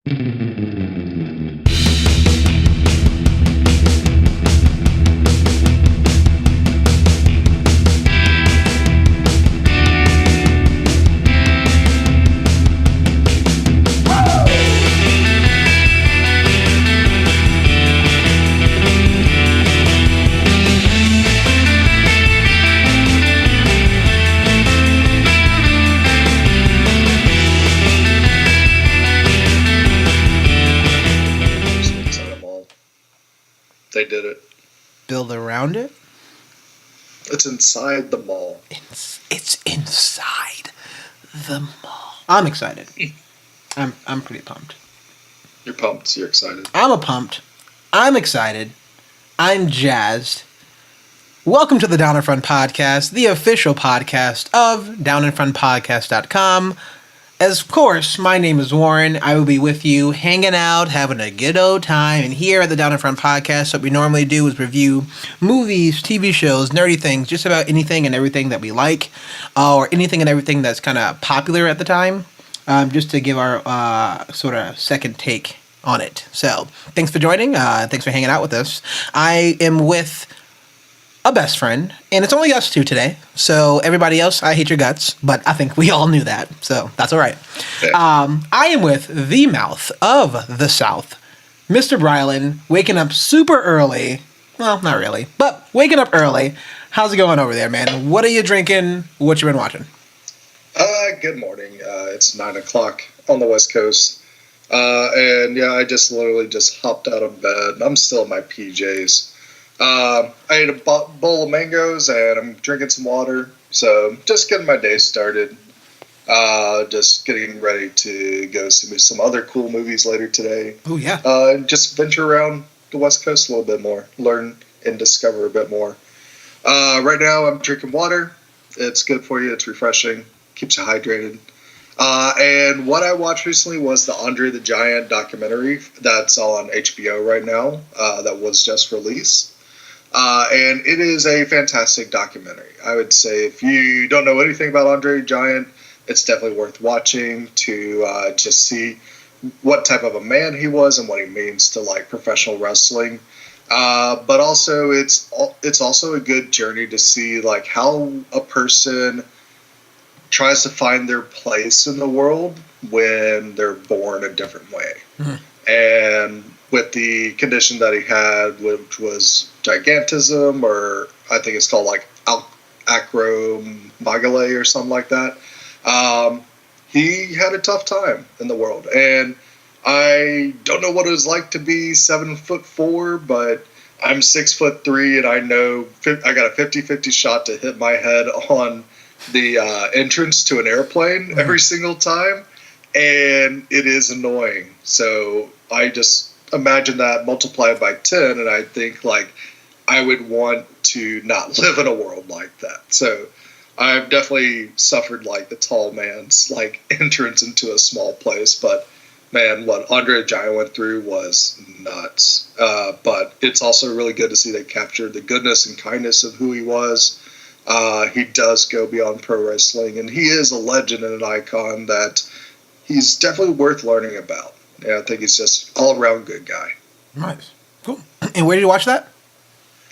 They did it. Build around it? It's inside the mall. It's inside the mall. I'm excited. I'm pretty pumped. You're pumped. You're excited. I'm pumped. I'm excited. I'm jazzed. Welcome to the Down in Front Podcast, the official podcast of downinfrontpodcast.com. As of course, my name is Warren. I will be with you, hanging out, having a good old time. And here at the Down in Front Podcast, what we normally do is review movies, TV shows, nerdy things, just about anything and everything that we like, or anything and everything that's kind of popular at the time, just to give our sort of second take on it. So, thanks for joining. Thanks for hanging out with us. I am with a best friend, and it's only us two today, so everybody else, I hate your guts, but I think we all knew that, so that's all right. I am with the mouth of the South, Mr. Brilund, waking up super early. Well, not really, but waking up early. How's it going over there, man? What are you drinking? What you been watching? Good morning. It's 9 o'clock on the West Coast, and yeah, I just literally just hopped out of bed. I'm still in my PJs. I ate a bowl of mangoes and I'm drinking some water. So just getting my day started. Just getting ready to go see some other cool movies later today. Oh, yeah. And just venture around the West Coast a little bit more. Learn and discover a bit more. Right now I'm drinking water. It's good for you. It's refreshing. Keeps you hydrated. And what I watched recently was the Andre the Giant documentary that's on HBO right now. That was just released. And it is a fantastic documentary. I would say if you don't know anything about Andre the Giant, it's definitely worth watching to just see what type of a man he was and what he means to like professional wrestling. But also it's also a good journey to see like how a person tries to find their place in the world when they're born a different way. Mm-hmm. And with the condition that he had, which was gigantism, or I think it's called like acromegaly or something like that. He had a tough time in the world, and I don't know what it was like to be 7'4", but I'm 6'3", and I know I got a 50-50 shot to hit my head on the entrance to an airplane every single time, and it is annoying. So I just imagine that multiplied by 10, and I think like I would want to not live in a world like that. So I've definitely suffered like the tall man's like entrance into a small place, but man, what Andre the Giant went through was nuts. But it's also really good to see they captured the goodness and kindness of who he was. He does go beyond pro wrestling, and he is a legend and an icon that he's definitely worth learning about. Yeah, I think he's just all around good guy. Nice. Cool. And where did you watch that?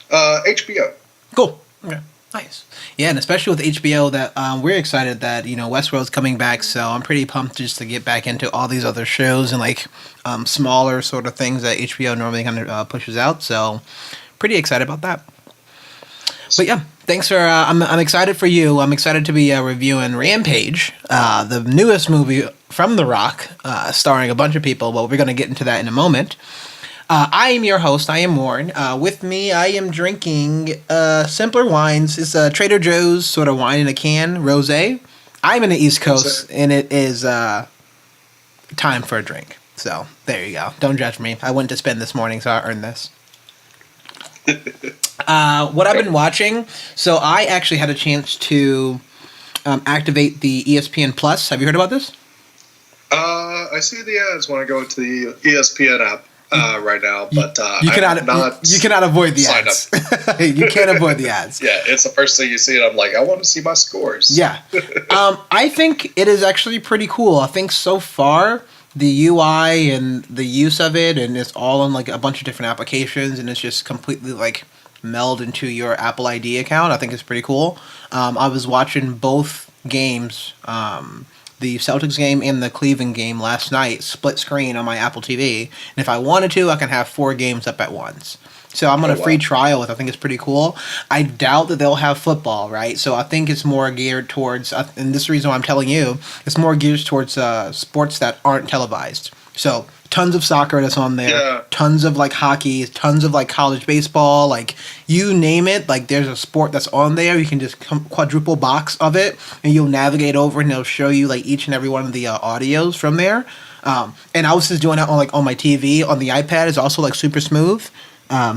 HBO. Cool. Okay. Nice. Yeah, and especially with HBO, that we're excited that Westworld's coming back. So I'm pretty pumped just to get back into all these other shows and like smaller sort of things that HBO normally kind of pushes out. So pretty excited about that. But yeah, thanks for. I'm excited for you. I'm excited to be reviewing Rampage, the newest movie from The Rock, starring a bunch of people. But we're going to get into that in a moment. I am your host. I am Warren. With me, I am drinking simpler wines. It's Trader Joe's sort of wine in a can, rosé. I'm in the East Coast, and it is time for a drink. So there you go. Don't judge me. I went to spend this morning, so I earned this. What I've been watching, so I actually had a chance to activate the ESPN Plus. Have you heard about this? I see the ads when I go into the ESPN app right now, but you cannot avoid the ads. You can't avoid the ads. Yeah, it's the first thing you see, and I'm like, I want to see my scores. Yeah. I think it is actually pretty cool. I think so far the UI and the use of it, and it's all on like a bunch of different applications, and it's just completely like meld into your Apple ID account. I think it's pretty cool. I was watching both games, the Celtics game and the Cleveland game last night, split screen on my Apple TV. And if I wanted to, I can have 4 games up at once. So I'm on a free trial with. I think it's pretty cool. I doubt that they'll have football, right? So I think it's more geared towards, and this is the reason why I'm telling you, it's more geared towards sports that aren't televised. So tons of soccer that's on there, tons of like hockey, tons of like college baseball, like you name it. Like there's a sport that's on there. You can just quadruple box of it, and you'll navigate over, and they'll show you like each and every one of the audios from there. And I was just doing that on my TV on the iPad. It's also like super smooth.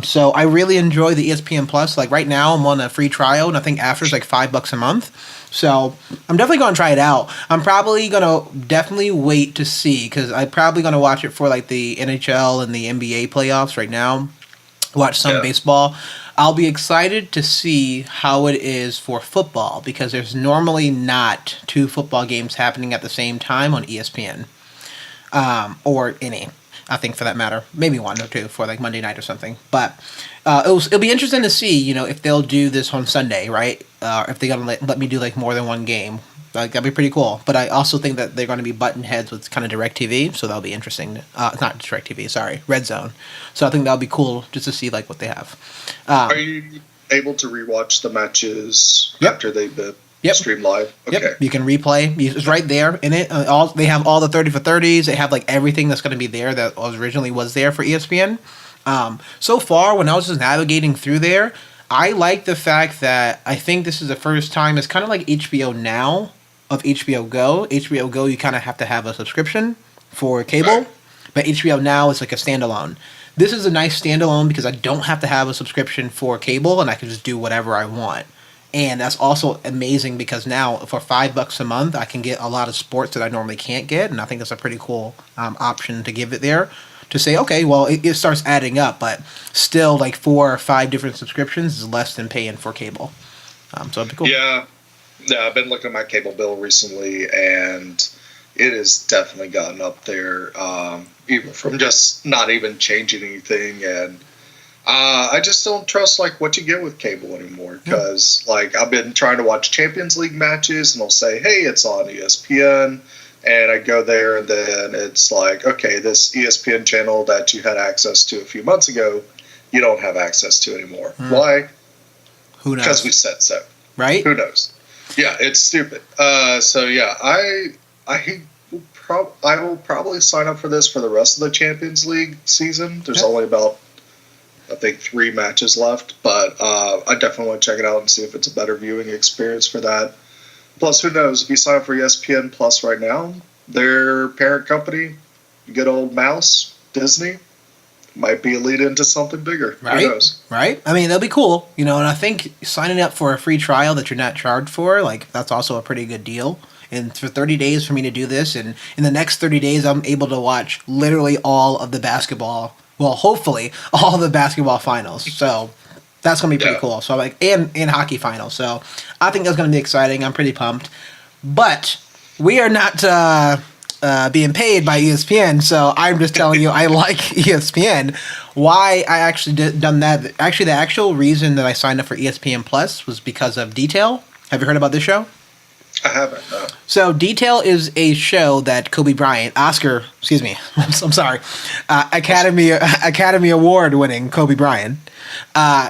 So I really enjoy the ESPN Plus. Like right now, I'm on a free trial, and I think after it's like $5 a month. So I'm definitely gonna try it out. I'm probably gonna definitely wait to see because I'm probably gonna watch it for like the NHL and the NBA playoffs right now. Watch some baseball. I'll be excited to see how it is for football because there's normally not 2 football games happening at the same time on ESPN, or any. I think for that matter, maybe 1 or 2 for like Monday night or something. But it'll be interesting to see, if they'll do this on Sunday, right? If they're gonna let me do like more than 1 game, like that'd be pretty cool. But I also think that they're going to be button heads with kind of DirecTV, so that'll be interesting. Not DirecTV, sorry, Red Zone. So I think that'll be cool just to see like what they have. Are you able to rewatch the matches after they've been? Stream live. Okay. Yep. You can replay. It's right there in it. They have all the 30 for 30s. They have like everything that's going to be there that originally was there for ESPN. So far, when I was just navigating through there, I like the fact that I think this is the first time. It's kind of like HBO Now of HBO Go. HBO Go, you kind of have to have a subscription for cable, but HBO Now is like a standalone. This is a nice standalone because I don't have to have a subscription for cable, and I can just do whatever I want. And that's also amazing because now for $5 a month, I can get a lot of sports that I normally can't get, and I think that's a pretty cool option to give it there. To say, okay, well, it starts adding up, but still, like 4 or 5 different subscriptions is less than paying for cable. So it'd be cool. Yeah, I've been looking at my cable bill recently, and it has definitely gotten up there, even from just not even changing anything and. I just don't trust like what you get with cable anymore because like I've been trying to watch Champions League matches and they'll say, hey, it's on ESPN, and I go there and then it's like, okay, this ESPN channel that you had access to a few months ago, you don't have access to anymore. Why? Who knows? Because we said so. Right? Who knows? Yeah, it's stupid. So yeah, I will probably sign up for this for the rest of the Champions League season. There's only about I think 3 matches left, but I definitely want to check it out and see if it's a better viewing experience for that. Plus, who knows? If you sign up for ESPN Plus right now, their parent company, good old mouse, Disney, might be a lead into something bigger. Right? Who knows? Right? I mean, that'll be cool, and I think signing up for a free trial that you're not charged for, like, that's also a pretty good deal. And for 30 days for me to do this, and in the next 30 days, I'm able to watch literally all of the basketball. Well, hopefully, all the basketball finals. So that's going to be pretty cool. So and hockey finals. So I think that's going to be exciting. I'm pretty pumped. But we are not being paid by ESPN. So I'm just telling you I like ESPN. Why I actually done that. Actually, the actual reason that I signed up for ESPN Plus was because of Detail. Have you heard about this show? I haven't, no. So, Detail is a show that Kobe Bryant, I'm sorry, Academy Award winning Kobe Bryant,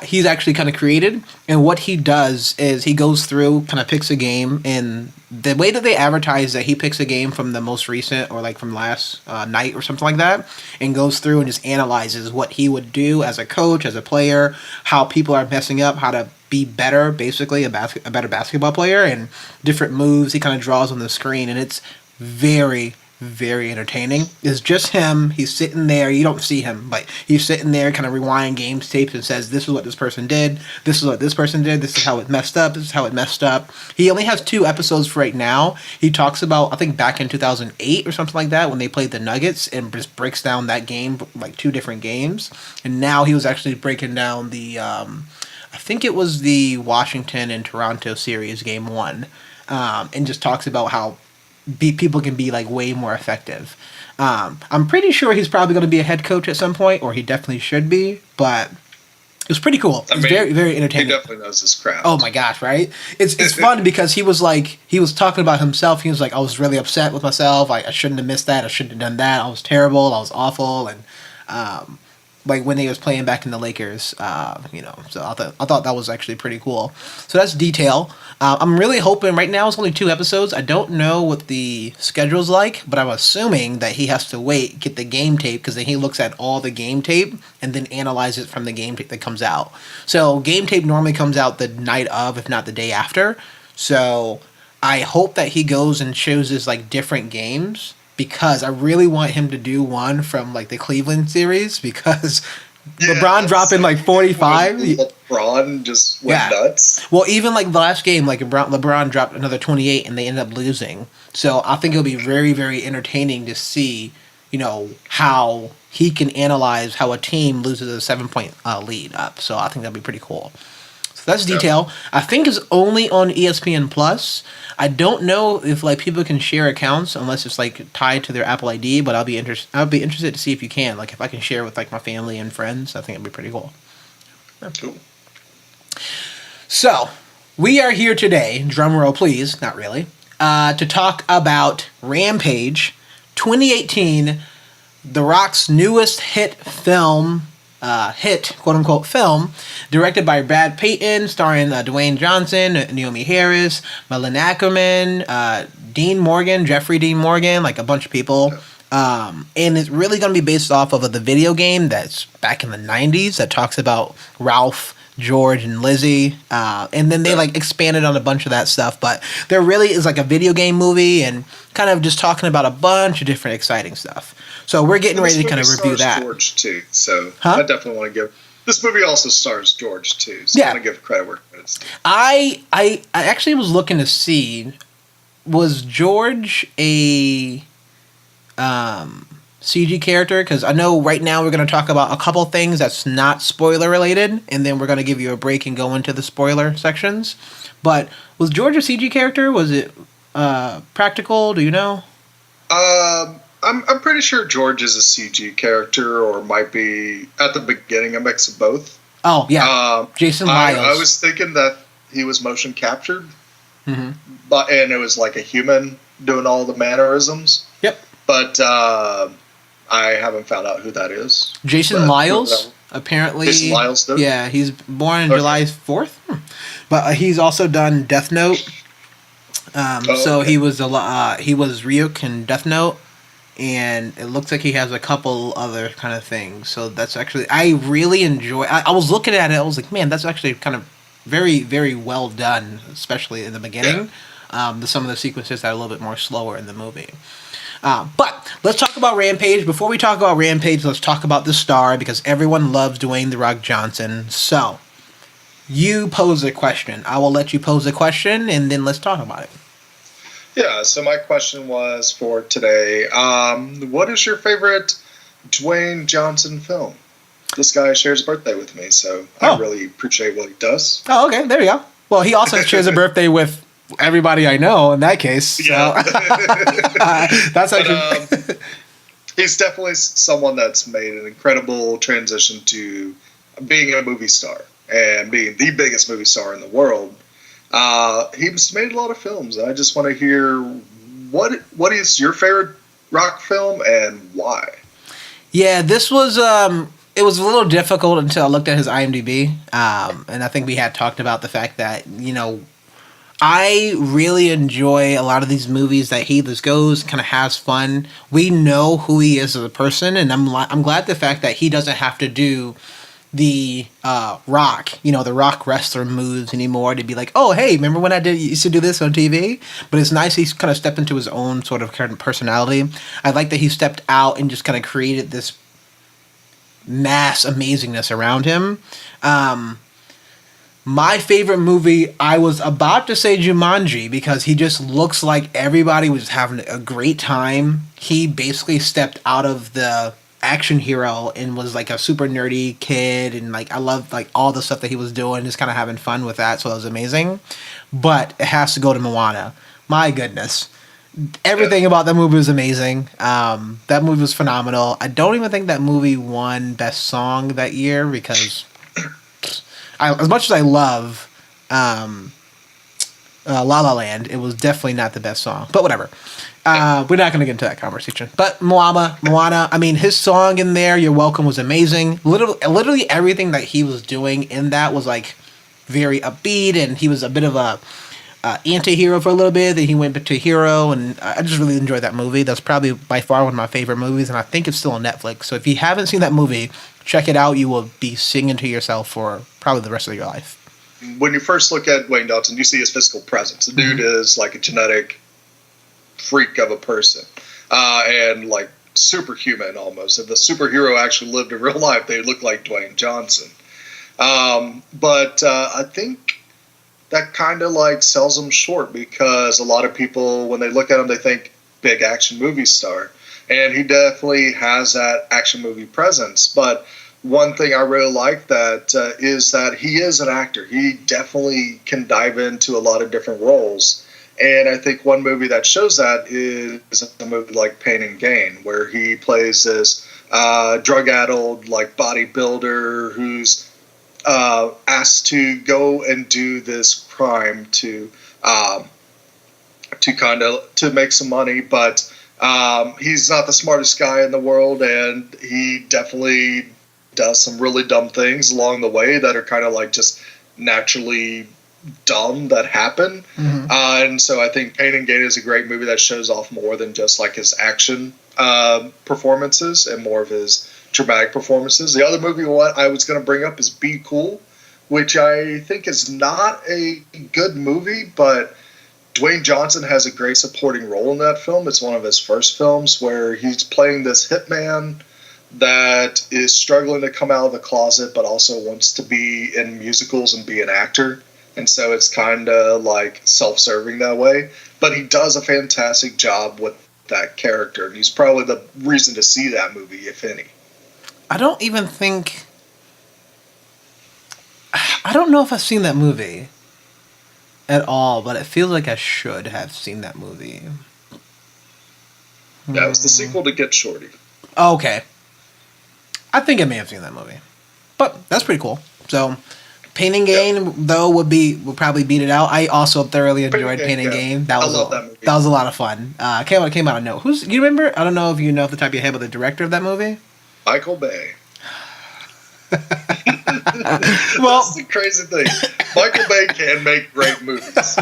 he's actually kind of created. And what he does is he goes through, kind of picks a game, and the way that they advertise that he picks a game from the most recent or like from last night or something like that, and goes through and just analyzes what he would do as a coach, as a player, how people are messing up, how to be better, basically a better basketball player, and different moves he kind of draws on the screen, and it's very, very entertaining. It's just him. He's sitting there. You don't see him, but he's sitting there kind of rewinding games tapes and says, this is what this person did. This is what this person did. This is how it messed up. This is how it messed up. He only has 2 episodes for right now. He talks about, I think, back in 2008 or something like that when they played the Nuggets, and just breaks down that game, like 2 different games. And now he was actually breaking down the I think it was the Washington and Toronto series, game 1, and just talks about how people can be like way more effective. I'm pretty sure he's probably going to be a head coach at some point, or he definitely should be. But it was pretty cool. It was very, very entertaining. He definitely knows his craft. Oh my gosh, right? It's fun because he was talking about himself. He was like, I was really upset with myself. I shouldn't have missed that. I shouldn't have done that. I was terrible. I was awful. And like when he was playing back in the Lakers, so I thought that was actually pretty cool. So that's detail. I'm really hoping right now it's only 2 episodes. I don't know what the schedule's like, but I'm assuming that he has to get the game tape, because then he looks at all the game tape and then analyzes it from the game tape that comes out. So game tape normally comes out the night of, if not the day after. So I hope that he goes and chooses like different games, because I really want him to do one from like the Cleveland series, because LeBron dropping like 45. LeBron just went nuts. Well, even like the last game, like LeBron dropped another 28 and they ended up losing. So I think it'll be very, very entertaining to see, how he can analyze how a team loses a 7-point lead up. So I think that'll be pretty cool. So that's detail. I think it's only on ESPN Plus. I don't know if like people can share accounts unless it's like tied to their Apple ID, but I'll be interested to see if you can. Like if I can share with like my family and friends, I think it'd be pretty cool. Cool. So we are here today, drum roll please, not really, to talk about Rampage 2018, The Rock's newest quote-unquote film, directed by Brad Payton, starring Dwayne Johnson, Naomi Harris, Malin Ackerman, Jeffrey Dean Morgan, like a bunch of people. And it's really going to be based off of the video game that's back in the 90s that talks about Ralph, George, and Lizzie. And then they like expanded on a bunch of that stuff. But there really is like a video game movie and kind of just talking about a bunch of different exciting stuff. So we're getting ready to kind of review that. George too, so I definitely want to give. This movie also stars George too, so I want to give credit where credit's due. I actually was looking to see, was George a CG character? Because I know right now we're going to talk about a couple things that's not spoiler related, and then we're going to give you a break and go into the spoiler sections. But was George a CG character? Was it practical? Do you know? I'm pretty sure George is a CG character, or might be at the beginning a mix of both. Oh yeah, Jason Miles. I was thinking that he was motion captured, and it was like a human doing all the mannerisms. Yep. But I haven't found out who that is. Jason Miles, apparently. Jason Miles, though? Yeah, he's born on July 4th. But he's also done Death Note. He was Ryuk in Death Note. And it looks like he has a couple other kind of things. So that's actually, I really enjoy. I was looking at it. I was like, man, that's actually kind of very, very well done, especially in the beginning. Some of the sequences that are a little bit more slower in the movie. But let's talk about Rampage. Before we talk about Rampage, let's talk about the star, because everyone loves Dwayne "The Rock" Johnson. So you pose a question. I will let you pose a question, and then let's talk about it. Yeah, so my question was for today, what is your favorite Dwayne Johnson film? This guy shares a birthday with me, so I really appreciate what he does. Oh, okay, there you go. Well, he also shares a birthday with everybody I know in that case. So. Yeah. That's actually... he's definitely someone that's made an incredible transition to being a movie star and being the biggest movie star in the world. He's made a lot of films. I just want to hear what is your favorite Rock film and why? Yeah, this was it was a little difficult until I looked at his IMDb, and I think we had talked about the fact that I really enjoy a lot of these movies that he just goes, kind of has fun. We know who he is as a person, and I'm glad the fact that he doesn't have to do the Rock, the Rock wrestler moves anymore to be like, oh, hey, remember when I used to do this on TV? But it's nice he's kind of stepped into his own sort of personality. I like that he stepped out and just kind of created this mass amazingness around him. My favorite movie, I was about to say Jumanji, because he just looks like everybody was having a great time. He basically stepped out of the action hero and was like a super nerdy kid, and like I loved like all the stuff that he was doing, just kind of having fun with that, so that was amazing. But it has to go to Moana. My goodness, Everything about that movie was amazing. That movie was phenomenal. I don't even think that movie won Best Song that year because, as much as I love La La Land, it was definitely not the best song. But whatever. We're not going to get into that conversation. But Moana, I mean, his song in there, You're Welcome, was amazing. Literally everything that he was doing in that was like very upbeat, and he was a bit of a anti-hero for a little bit, then he went to hero, and I just really enjoyed that movie. That's probably by far one of my favorite movies, and I think it's still on Netflix. So if you haven't seen that movie, check it out. You will be singing to yourself for probably the rest of your life. When you first look at Dwayne Johnson, you see his physical presence. The dude is like a genetic freak of a person, and like superhuman almost. If the superhero actually lived in real life, they look like Dwayne Johnson. But I think that kind of like sells him short, because a lot of people, when they look at him, they think big action movie star, and he definitely has that action movie presence. But one thing I really like that is that he is an actor. He definitely can dive into a lot of different roles. And I think one movie that shows that is a movie like Pain and Gain, where he plays this drug-addled like bodybuilder who's asked to go and do this crime to make some money, but he's not the smartest guy in the world, and he definitely does some really dumb things along the way that are kind of like just naturally dumb that happen. And so I think Pain and Gain is a great movie that shows off more than just like his action performances and more of his dramatic performances. The other movie what I was going to bring up is Be Cool, which I think is not a good movie, but Dwayne Johnson has a great supporting role in that film. It's one of his first films where he's playing this hitman that is struggling to come out of the closet, but also wants to be in musicals and be an actor. And so it's kind of like self-serving that way. But he does a fantastic job with that character, and he's probably the reason to see that movie, if any. I don't know if I've seen that movie at all, but it feels like I should have seen that movie. Yeah, it was the sequel to Get Shorty. Oh, okay. I think I may have seen that movie. But that's pretty cool. So Pain and Gain, though, would probably beat it out. I also thoroughly enjoyed Pain and Gain. I love that movie. That was a lot of fun. Came out of no. You remember? I don't know if you know off the top of your head, but the director of that movie? Michael Bay. Well, that's the crazy thing. Michael Bay can make great movies.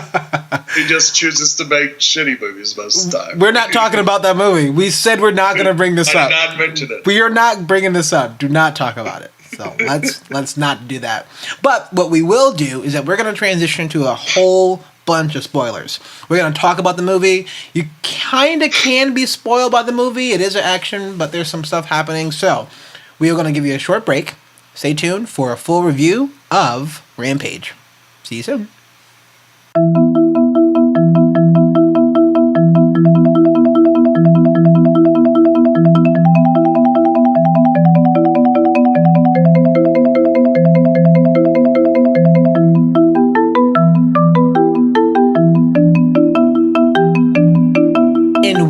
He just chooses to make shitty movies most of the time. We're not talking about that movie. We said we're not going to bring this up. I did not mention it. We are not bringing this up. Do not talk about it. So let's not do that. But what we will do is that we're going to transition to a whole bunch of spoilers. We're going to talk about the movie. You kind of can be spoiled by the movie. It is an action, but there's some stuff happening. So we are going to give you a short break. Stay tuned for a full review of Rampage. See you soon.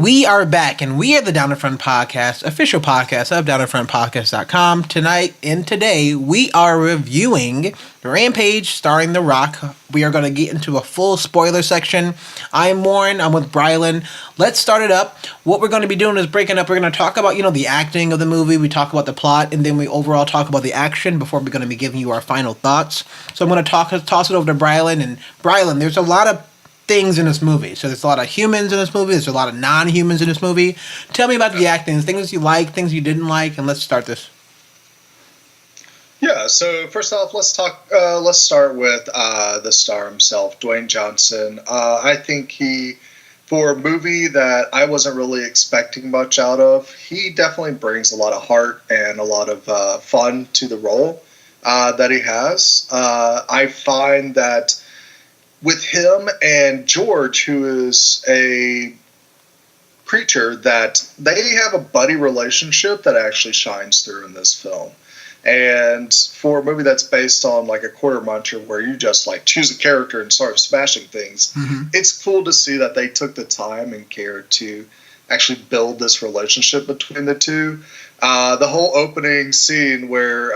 We are back, and we are the Down in Front Podcast, official podcast of downinfrontpodcast.com. Today, we are reviewing Rampage, starring The Rock. We are going to get into a full spoiler section. I'm Warren. I'm with Brilund. Let's start it up. What we're going to be doing is breaking up. We're going to talk about, the acting of the movie. We talk about the plot, and then we overall talk about the action before we're going to be giving you our final thoughts. So I'm going to toss it over to Brilund. And Brilund, there's a lot of things in this movie. So there's a lot of humans in this movie. There's a lot of non-humans in this movie. Tell me about the acting, things you like, things you didn't like, and let's start this. Yeah. So first off, let's start with the star himself, Dwayne Johnson. I think for a movie that I wasn't really expecting much out of, he definitely brings a lot of heart and a lot of fun to the role that he has. I find that with him and George, who is a creature, that they have a buddy relationship that actually shines through in this film. And for a movie that's based on like a quarter muncher where you just like choose a character and start smashing things, it's cool to see that they took the time and care to actually build this relationship between the two. The whole opening scene where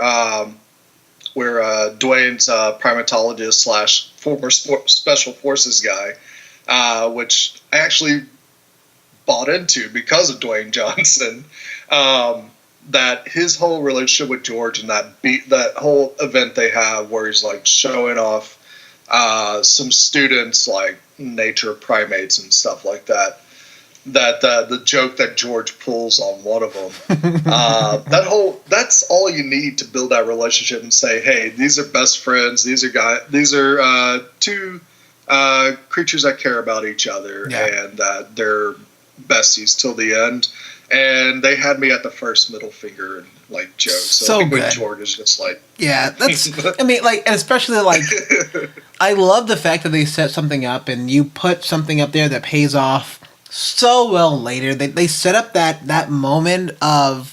Dwayne's primatologist slash former special forces guy, which I actually bought into because of Dwayne Johnson. That his whole relationship with George and that whole event they have where he's like showing off some students like nature primates and stuff like that. The joke that George pulls on one of them, that's all you need to build that relationship and say, hey, these are best friends. These are two creatures that care about each other and that they're besties till the end. And they had me at the first middle finger and like joke. So good. George is just like, yeah, that's. I mean, like, and especially like, I love the fact that they set something up and you put something up there that pays off so well later. They set up that moment of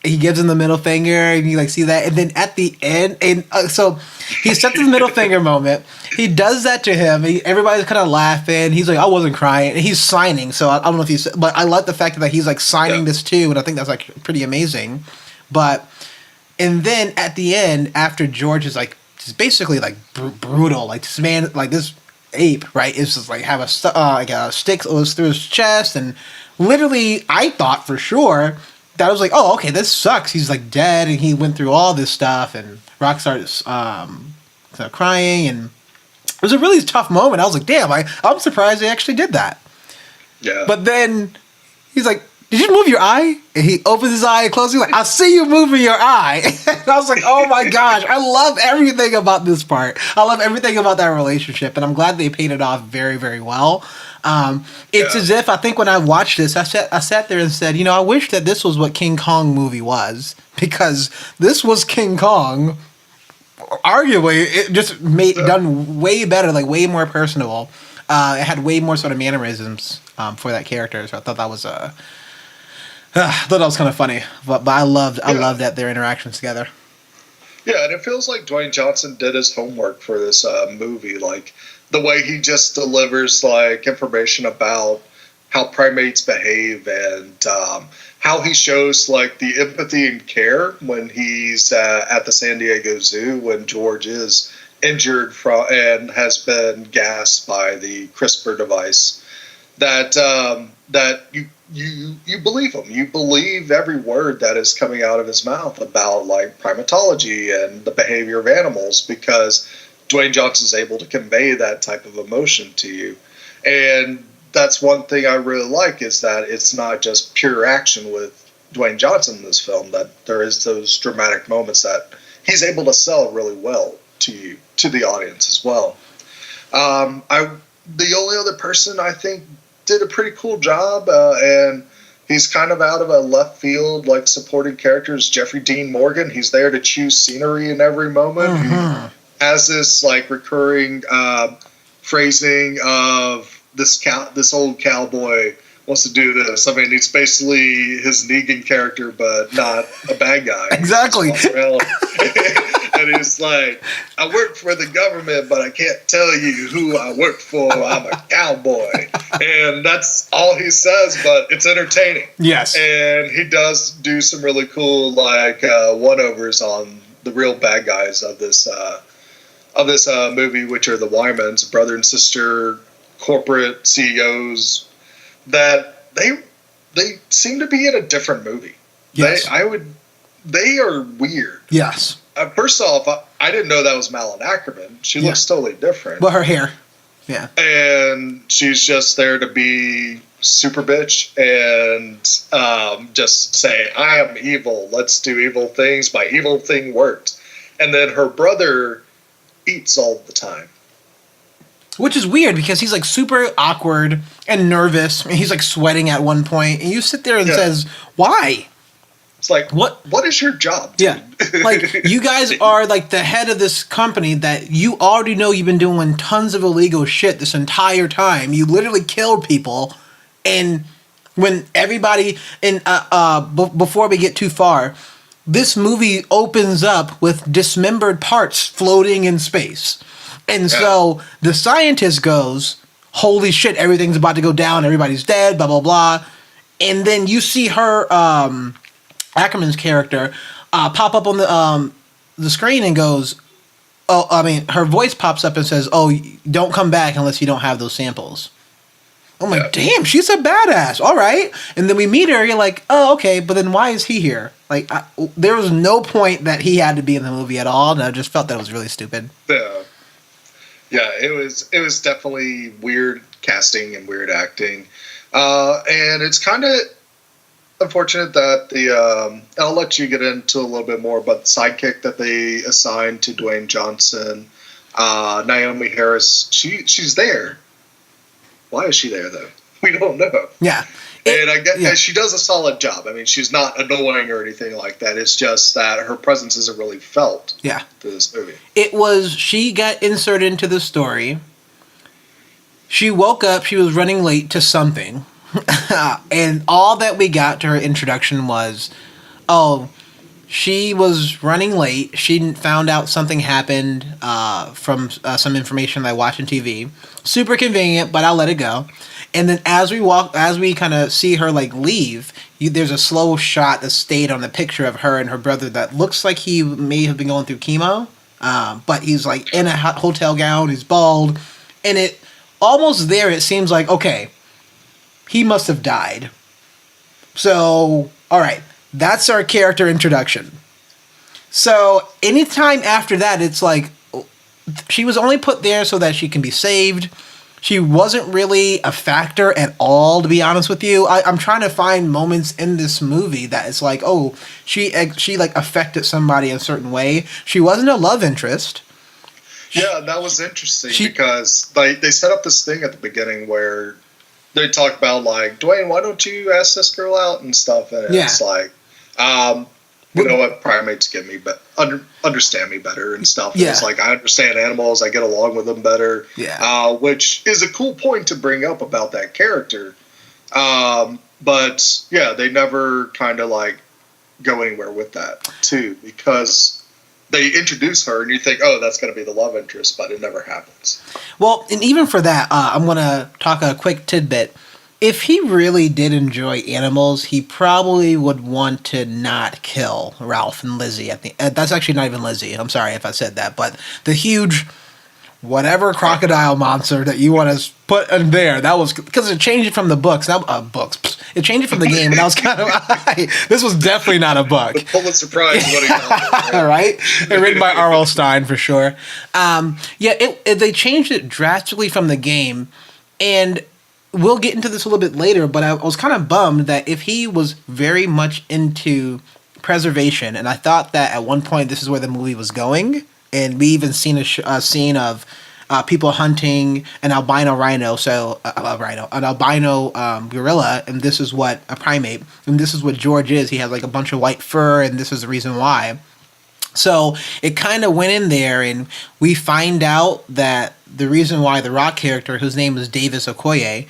he gives him the middle finger and you like see that, and then at the end, and so he sets the middle finger moment. He does that to him. Everybody's kind of laughing. He's like, I wasn't crying. And he's signing. So I don't know if he's, but I like the fact that he's like signing this too, and I think that's like pretty amazing. But and then at the end, after George is like just basically like brutal, like this man, like this ape, right, is just like have a stick through his chest, and literally, I thought for sure that I was like, oh, okay, this sucks. He's like dead, and he went through all this stuff, and Rock started crying, and it was a really tough moment. I was like, damn, I'm surprised they actually did that. Yeah. But then he's like, did you move your eye? And he opens his eye and closes. He's like, I see you moving your eye. And I was like, oh my gosh, I love everything about this part. I love everything about that relationship, and I'm glad they paid it off very, very well. It's as if I think when I watched this, I sat there and said, I wish that this was what King Kong movie was, because this was King Kong. Arguably, it just done way better, like way more personable. It had way more sort of mannerisms for that character, so I thought that was kind of funny. But I loved that their interactions together. Yeah, and it feels like Dwayne Johnson did his homework for this movie, like the way he just delivers like information about how primates behave and how he shows like the empathy and care when he's at the San Diego Zoo when George is injured and has been gassed by the CRISPR device. That you believe him. You believe every word that is coming out of his mouth about like primatology and the behavior of animals, because Dwayne Johnson's able to convey that type of emotion to you. And that's one thing I really like, is that it's not just pure action with Dwayne Johnson in this film, that there is those dramatic moments that he's able to sell really well to you, to the audience as well. The only other person I think did a pretty cool job, and he's kind of out of a left field, like supporting characters, Jeffrey Dean Morgan. He's there to choose scenery in every moment. Mm-hmm. He has this like recurring phrasing of this old cowboy wants to do this. I mean, it's basically his Negan character, but not a bad guy. Exactly. And he's like, I work for the government, but I can't tell you who I work for. I'm a cowboy. And that's all he says, but it's entertaining. Yes. And he does do some really cool like one-overs on the real bad guys of this movie, which are the Wymans, brother and sister corporate CEOs, that they seem to be in a different movie. Yes. They are weird. Yes. First off, I didn't know that was Malin Ackerman. She looks totally different. Well, her hair. Yeah. And she's just there to be super bitch and just say, I am evil. Let's do evil things. My evil thing worked. And then her brother eats all the time. Which is weird, because he's like super awkward and nervous. And he's like sweating at one point. And you sit there and says, why? It's like, what is your job, dude? Yeah. Like, you guys are like the head of this company that you already know you've been doing tons of illegal shit this entire time. You literally killed people. And when everybody, before we get too far, this movie opens up with dismembered parts floating in space. And so the scientist goes, holy shit, everything's about to go down, everybody's dead, blah, blah, blah. And then you see her, Ackerman's character, pop up on the screen and goes, her voice pops up and says, oh, don't come back unless you don't have those samples. I'm like, damn, she's a badass. All right. And then we meet her. You're like, oh, okay. But then why is he here? Like, there was no point that he had to be in the movie at all. And I just felt that it was really stupid. Yeah, it was definitely weird casting and weird acting. And it's kind of unfortunate that I'll let you get into a little bit more, but the sidekick that they assigned to Dwayne Johnson, Naomi Harris, she's there. Why is she there, though? We don't know. Yeah. And I get she does a solid job. I mean, she's not annoying or anything like that. It's just that her presence isn't really felt to this movie. She got inserted into the story. She woke up, she was running late to something. And all that we got to her introduction was, she was running late. She found out something happened from some information that I watched on TV. Super convenient, but I'll let it go. And then as we kind of see her like leave, there's a slow shot that stayed on the picture of her and her brother that looks like he may have been going through chemo, but he's like in a hotel gown, he's bald, and it almost there it seems like, okay, he must have died. So, all right. That's our character introduction. So anytime after that, it's like she was only put there so that she can be saved. She wasn't really a factor at all, to be honest with you. I'm trying to find moments in this movie that it's like, oh, she like affected somebody in a certain way. She wasn't a love interest. Yeah, that was interesting because they set up this thing at the beginning where they talk about like, Dwayne, why don't you ask this girl out and stuff? And it's like, you know what, primates get me, but understand me better and stuff. And it's like, I understand animals, I get along with them better. Which is a cool point to bring up about that character. But yeah, they never kind of like go anywhere with that too, because they introduce her and you think, oh, that's going to be the love interest, but it never happens. Well, and even for that, I'm going to talk a quick tidbit. If he really did enjoy animals, he probably would want to not kill Ralph and Lizzie. I think that's actually not even Lizzie. I'm sorry if I said that, but the huge whatever crocodile monster that you want to put in there, that was because it changed it from the books. It changed it from the game, and I was kind of this was definitely not a book. The Pulitzer Prize winning novel, right? Written by R.L. Stine for sure. They changed it drastically from the game, and we'll get into this a little bit later, but I was kind of bummed that if he was very much into preservation, and I thought that at one point this is where the movie was going, and we even seen a scene of people hunting an albino rhino, an albino gorilla, and this is what a primate, and this is what George is. He has like a bunch of white fur, and this is the reason why. So it kind of went in there, and we find out that the reason why the Rock character, whose name is Davis Okoye,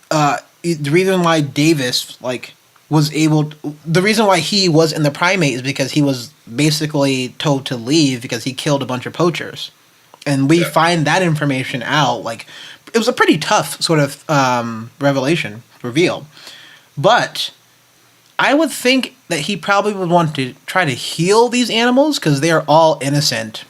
the reason why Davis the reason why he was in the primate is because he was basically told to leave because he killed a bunch of poachers, and we find that information out. Like, it was a pretty tough sort of reveal, but I would think that he probably would want to try to heal these animals because they are all innocent.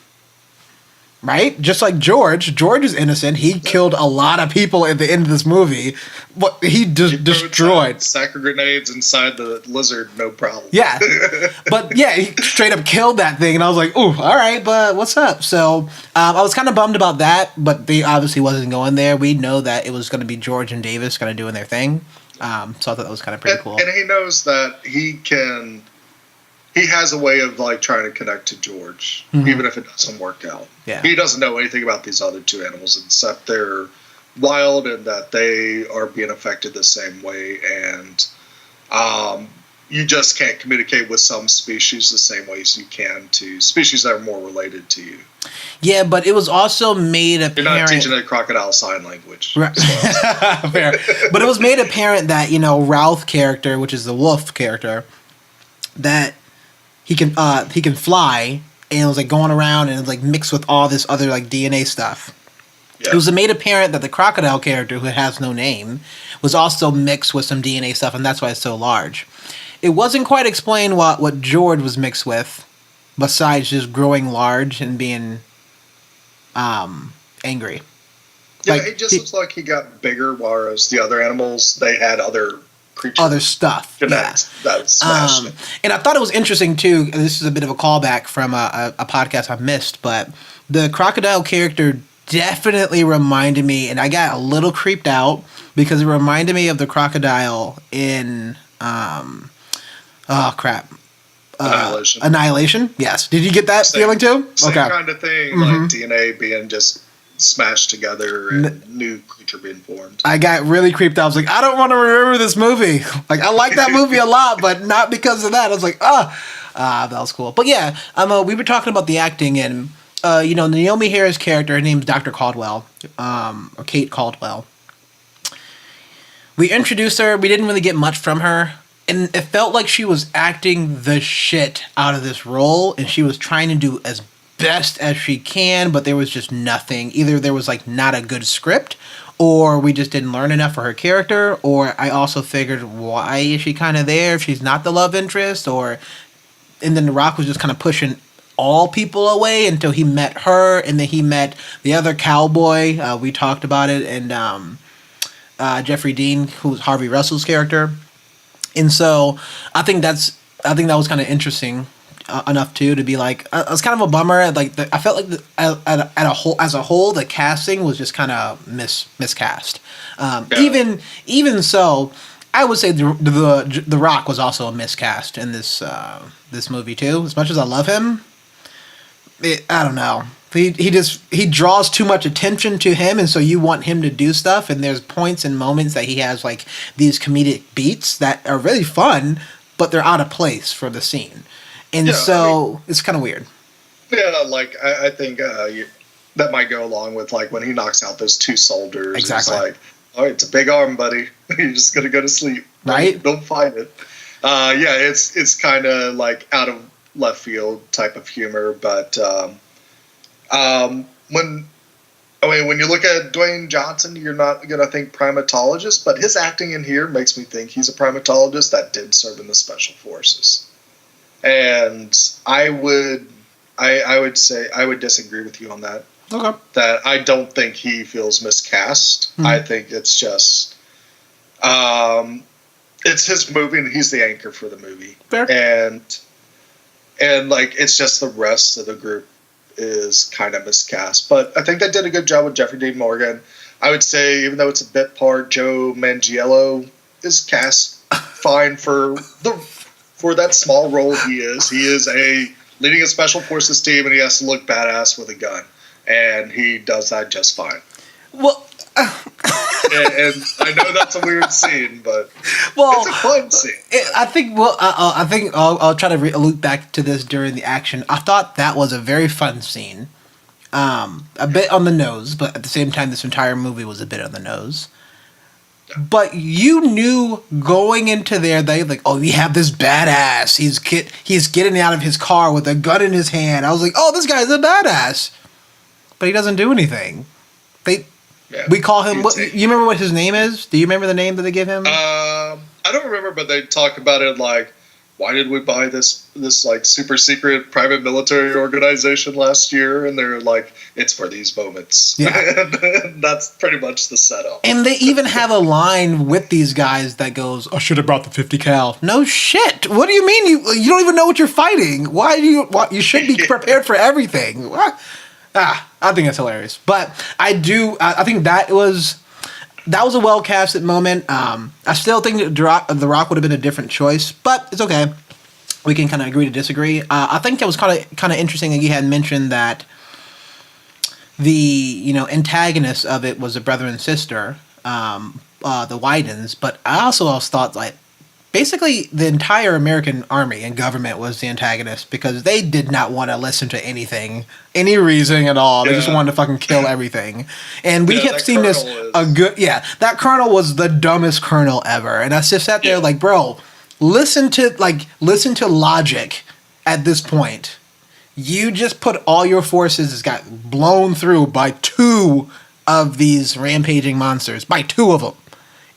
Right? Just like George. George is innocent. He killed a lot of people at the end of this movie. But he destroyed. Sack of grenades inside the lizard, no problem. Yeah. But yeah, he straight up killed that thing. And I was like, ooh, all right, but what's up? So I was kind of bummed about that, but they obviously wasn't going there. We know that it was going to be George and Davis kind of doing their thing. So I thought that was kind of pretty cool. And he knows that he has a way of like trying to connect to George, even if it doesn't work out. Yeah. He doesn't know anything about these other two animals except they're wild and that they are being affected the same way. And you just can't communicate with some species the same way as you can to species that are more related to you. Yeah, but it was also made apparent... You're not teaching a crocodile sign language. Right. Fair. But it was made apparent that, Ralph character, which is the wolf character, that he can fly, and it was like going around and it was like mixed with all this other like DNA stuff. Yeah. It was made apparent that the crocodile character, who has no name, was also mixed with some DNA stuff, and that's why it's so large. It wasn't quite explained what George was mixed with, besides just growing large and being angry. Yeah, it just looks like he got bigger, whereas the other animals, they had other creatures. Other stuff. Genetics that smashed it. And I thought it was interesting, too, and this is a bit of a callback from a podcast I missed, but the crocodile character definitely reminded me, and I got a little creeped out, because it reminded me of the crocodile in, Annihilation? Yes. Did you get that feeling, too? Same kind of thing, like DNA being just smashed together and new creature being formed. I got really creeped out. I was like, I don't want to remember this movie. Like, I like that movie a lot, but not because of that. I was like, that was cool. But yeah, we were talking about the acting, and Naomi Harris' character, her name's Dr. Caldwell, or Kate Caldwell. We introduced her. We didn't really get much from her, and it felt like she was acting the shit out of this role, and she was trying to do as best as she can, but there was just nothing. Either there was like not a good script, or we just didn't learn enough for her character, or I also figured, why is she kind of there if she's not the love interest? And then The Rock was just kind of pushing all people away until he met her, and then he met the other cowboy. We talked about it, and Jeffrey Dean, who was Harvey Russell's character. And so I think that was kind of interesting enough too to be like, it was kind of a bummer. Like I felt like as a whole, the casting was just kind of miscast. Even so, I would say the Rock was also a miscast in this movie too. As much as I love him, I don't know. He draws too much attention to him, and so you want him to do stuff. And there's points and moments that he has like these comedic beats that are really fun, but they're out of place for the scene. And it's kind of weird. Yeah, like I think that might go along with like when he knocks out those two soldiers. Exactly. It's like, all right, it's a big arm, buddy. You're just gonna go to sleep. Right? Don't fight it. It's kind of like out of left field type of humor, but when you look at Dwayne Johnson, you're not gonna think primatologist, but his acting in here makes me think he's a primatologist that did serve in the special forces. And I would say I would disagree with you on that. Okay. That I don't think he feels miscast. Mm-hmm. I think it's just it's his movie and he's the anchor for the movie. Fair. And like it's just the rest of the group is kind of miscast. But I think they did a good job with Jeffrey Dean Morgan. I would say even though it's a bit part, Joe Manganiello is cast fine for that small role he is. He is leading a special forces team, and he has to look badass with a gun, and he does that just fine. Well, and I know that's a weird scene, but it's a fun scene. I think I'll try to loop back to this during the action. I thought that was a very fun scene. A bit on the nose, but at the same time, this entire movie was a bit on the nose. But you knew going into there, they like, oh, we have this badass. He's getting out of his car with a gun in his hand. I was like, oh, this guy's a badass. But he doesn't do anything. We call him. You remember what his name is? Do you remember the name that they give him? I don't remember, but they talk about it like, why did we buy this like super secret private military organization last year? And they're like, it's for these moments. Yeah. And that's pretty much the setup. And they even have a line with these guys that goes, I should have brought the 50 cal. No shit. What do you mean? You don't even know what you're fighting. Why you should be prepared for everything. What? I think that's hilarious. But I think that was a well-casted moment. I still think that The Rock would have been a different choice, but it's okay. We can kind of agree to disagree. I think that was kind of interesting that you had mentioned that the antagonist of it was a brother and sister, the Widens. But I also thought like basically the entire American army and government was the antagonist because they did not want to listen to anything, any reasoning at all. They just wanted to fucking kill everything. And we have seen this that colonel was the dumbest colonel ever. And I just sat there like, bro, listen to logic at this point. You just put all your forces got blown through by 2 of these rampaging monsters, by 2 of them.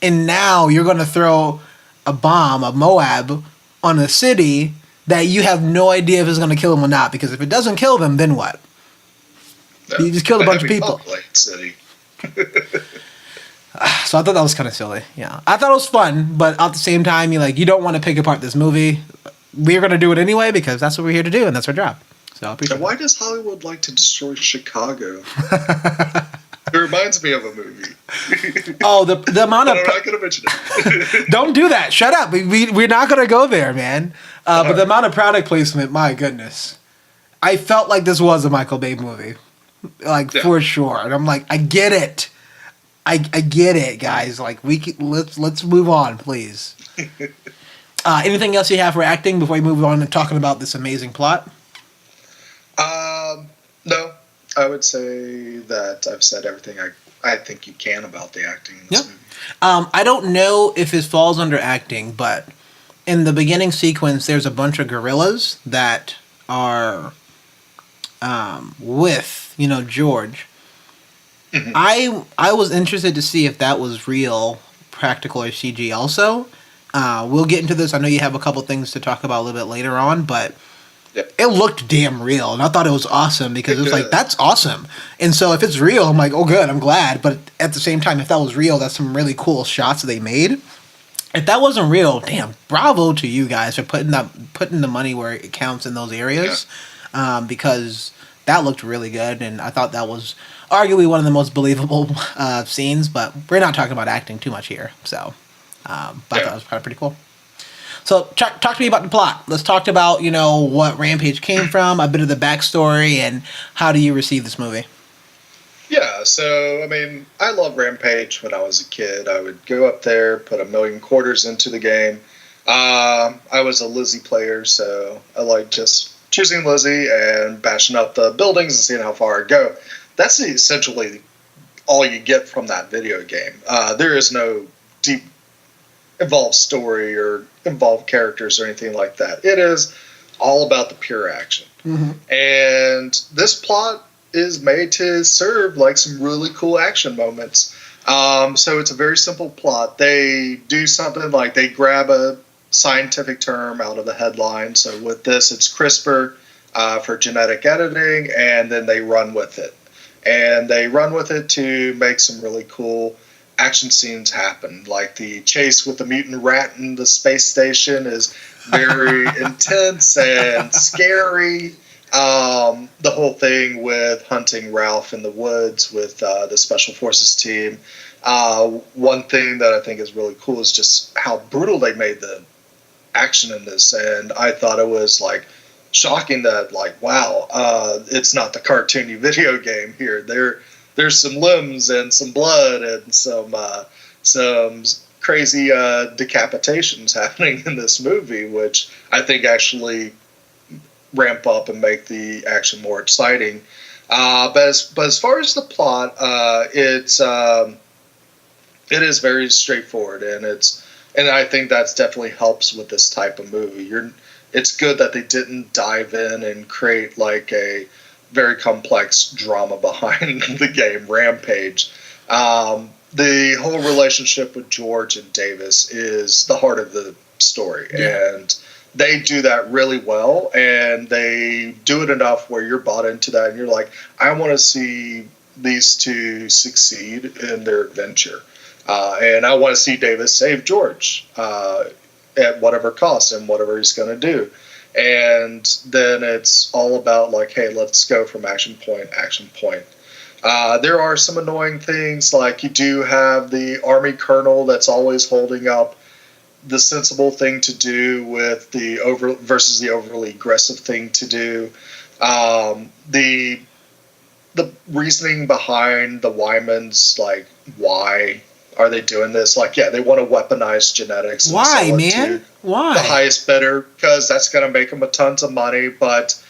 And now you're going to throw a bomb, a Moab, on a city that you have no idea if it's going to kill them or not. Because if it doesn't kill them, then what? No, you just killed a bunch of people. City. So I thought that was kind of silly. Yeah, I thought it was fun, but at the same time, you don't want to pick apart this movie. We're going to do it anyway because that's what we're here to do, and that's our job. So I appreciate and why does Hollywood like to destroy Chicago? It reminds me of a movie. Oh, the amount of... I'm not going to mention it. Don't do that. Shut up. We're not going to go there, man. But the amount of product placement, my goodness. I felt like this was a Michael Bay movie. For sure. And I'm like, I get it. I get it, guys. Let's move on, please. Anything else you have for acting before we move on to talking about this amazing plot? No. I would say that I've said everything I think you can about the acting in this movie. I don't know if it falls under acting, but in the beginning sequence, there's a bunch of gorillas that are with, George. Mm-hmm. I was interested to see if that was real, practical, or CG also. We'll get into this. I know you have a couple things to talk about a little bit later on, but it looked damn real, and I thought it was awesome because it was like, that's awesome. And so if it's real, I'm like, oh, good, I'm glad. But at the same time, if that was real, that's some really cool shots they made. If that wasn't real, damn, bravo to you guys for putting the money where it counts in those areas, because that looked really good, and I thought that was arguably one of the most believable scenes. But we're not talking about acting too much here, so but I thought it was probably pretty cool. So talk to me about the plot. Let's talk about, what Rampage came from, a bit of the backstory, and how do you receive this movie? Yeah, so, I love Rampage when I was a kid. I would go up there, put $1 million quarters into the game. I was a Lizzie player, so I like just choosing Lizzie and bashing up the buildings and seeing how far I go. That's essentially all you get from that video game. There is no deep involved story or involved characters or anything like that. It is all about the pure action. Mm-hmm. And this plot is made to serve some really cool action moments. So it's a very simple plot. They do something like they grab a scientific term out of the headline. So with this, it's CRISPR for genetic editing, and then they run with it. And they run with it to make some really cool action scenes happen. Like the chase with the mutant rat in the space station is very intense and scary. The whole thing with hunting Ralph in the woods with the Special Forces team. One thing that I think is really cool is just how brutal they made the action in this. And I thought it was shocking that wow, it's not the cartoony video game here. There's some limbs and some blood and some crazy decapitations happening in this movie, which I think actually ramp up and make the action more exciting. But as far as the plot, it is very straightforward, and I think that's definitely helps with this type of movie. It's good that they didn't dive in and create a very complex drama behind the game Rampage. The whole relationship with George and Davis is the heart of the story, and they do that really well, and they do it enough where you're bought into that, and you're like, I want to see these two succeed in their adventure, and I want to see Davis save George at whatever cost and whatever he's going to do. And then it's all about hey, let's go from action point. There are some annoying things, you do have the army colonel that's always holding up the sensible thing to do with the versus the overly aggressive thing to do. The reasoning behind the Wymans, why are they doing this? They want to weaponize genetics. Why, man? Why? The highest bidder, because that's going to make them a tons of money. But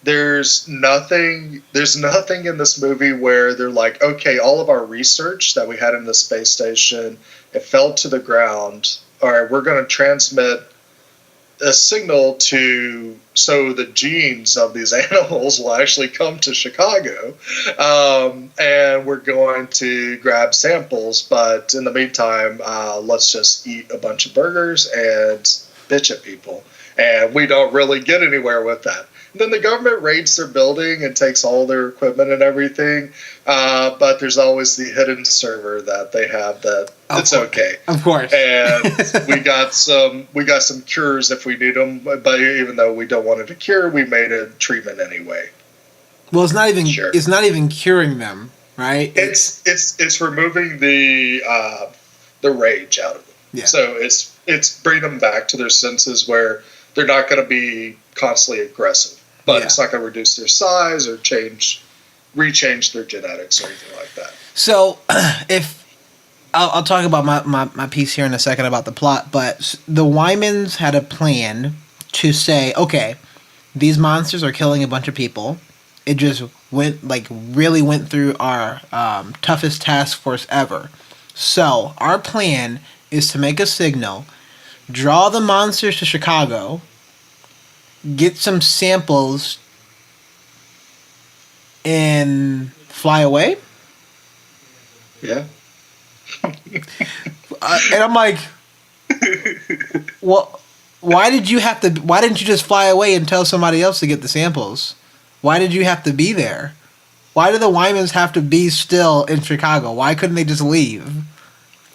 there's nothing in this movie where they're okay, all of our research that we had in the space station, it fell to the ground. All right, we're going to transmit a signal so the genes of these animals will actually come to Chicago, and we're going to grab samples. But in the meantime, let's just eat a bunch of burgers and bitch at people, and we don't really get anywhere with that. And then the government raids their building and takes all their equipment and everything, but there's always the hidden server that they have that it's okay. Of course. And we got some cures if we need them, but even though we don't want it to cure, we made a treatment anyway. Well, it's not even curing them, right? It's removing the rage out of them. Yeah. So it's bringing them back to their senses where they're not going to be constantly aggressive. But it's not going to reduce their size or rechange their genetics or anything like that. So, if I'll talk about my piece here in a second about the plot, but the Wymans had a plan to say, okay, these monsters are killing a bunch of people. It just really went through our toughest task force ever. So, our plan is to make a signal, draw the monsters to Chicago, get some samples, and fly away? Yeah. And I'm like, well, why didn't you just fly away and tell somebody else to get the samples? Why did you have to be there? Why do the Wymans have to be still in Chicago? Why couldn't they just leave?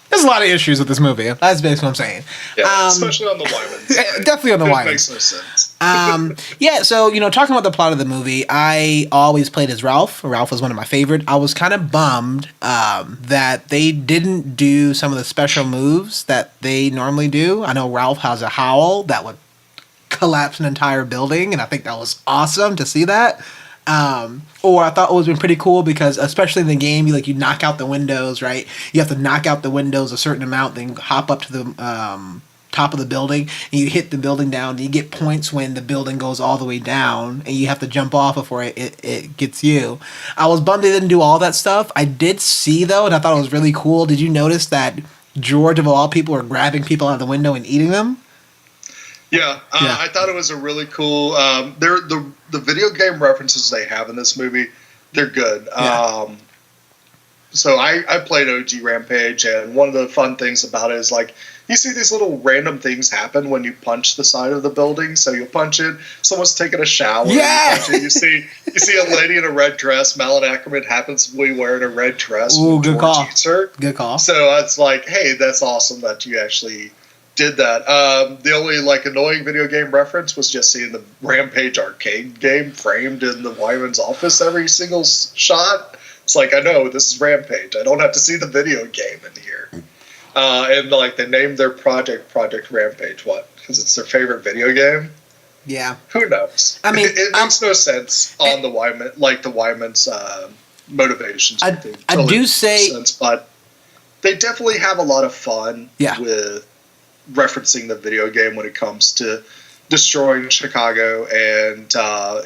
There's a lot of issues with this movie. That's basically what I'm saying. Yeah, especially on the Wymans. Definitely on the Wymans. It makes no sense. Yeah, so, talking about the plot of the movie, I always played as Ralph. Ralph was one of my favorite. I was kind of bummed that they didn't do some of the special moves that they normally do. I know Ralph has a howl that would collapse an entire building, and I think that was awesome to see that. Or I thought it was been pretty cool because, especially in the game, you knock out the windows, right? You have to knock out the windows a certain amount, then hop up to the top of the building, and you hit the building down, and you get points when the building goes all the way down, and you have to jump off before it gets you. I was bummed they didn't do all that stuff. I did see, though, and I thought it was really cool. Did you notice that George, of all people, were grabbing people out of the window and eating them? Yeah, I thought it was a really cool. The video game references they have in this movie, they're good. Yeah. So I played OG Rampage, and one of the fun things about it is you see these little random things happen when you punch the side of the building. So you punch it, someone's taking a shower. Yeah. You see a lady in a red dress. Malin Ackerman happens to be wearing a red dress. Ooh, good call. Good call. So it's hey, that's awesome that you actually did that. The only annoying video game reference was just seeing the Rampage arcade game framed in the Wyman's office every single shot. It's I know this is Rampage. I don't have to see the video game in here. And they named their project Rampage. What? Because it's their favorite video game. Yeah. Who knows? I mean, it makes no sense on the Wyman, the Wyman's motivations. I do say, sense, but they definitely have a lot of fun with referencing the video game when it comes to destroying Chicago, and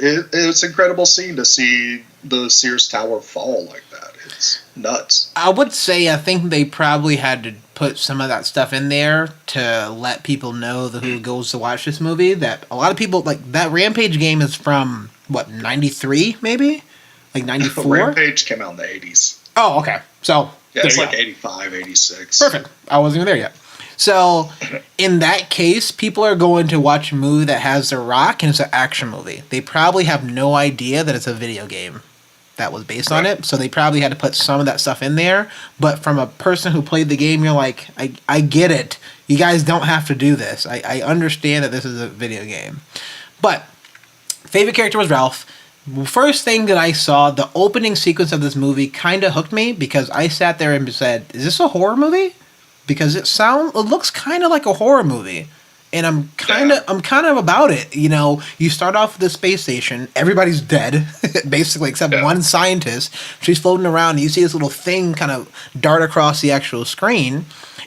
it's an incredible scene to see the Sears Tower fall like that. It's nuts. I would say I think they probably had to put some of that stuff in there to let people know who goes to watch this movie. That a lot of people that Rampage game is from 93 maybe, 94. Rampage came out in the 80s. Oh, okay. So yeah, it's 85, 86. Perfect. I wasn't even there yet. So, in that case, people are going to watch a movie that has The Rock and it's an action movie. They probably have no idea that it's a video game that was based on it, so they probably had to put some of that stuff in there. But from a person who played the game, you're I get it. You guys don't have to do this. I understand that this is a video game. But, favorite character was Ralph. First thing that I saw, the opening sequence of this movie kind of hooked me because I sat there and said, is this a horror movie? Because it looks kind of like a horror movie, and I'm kind of about it. You start off with the space station, everybody's dead, basically except one scientist. She's floating around, and you see this little thing kind of dart across the actual screen,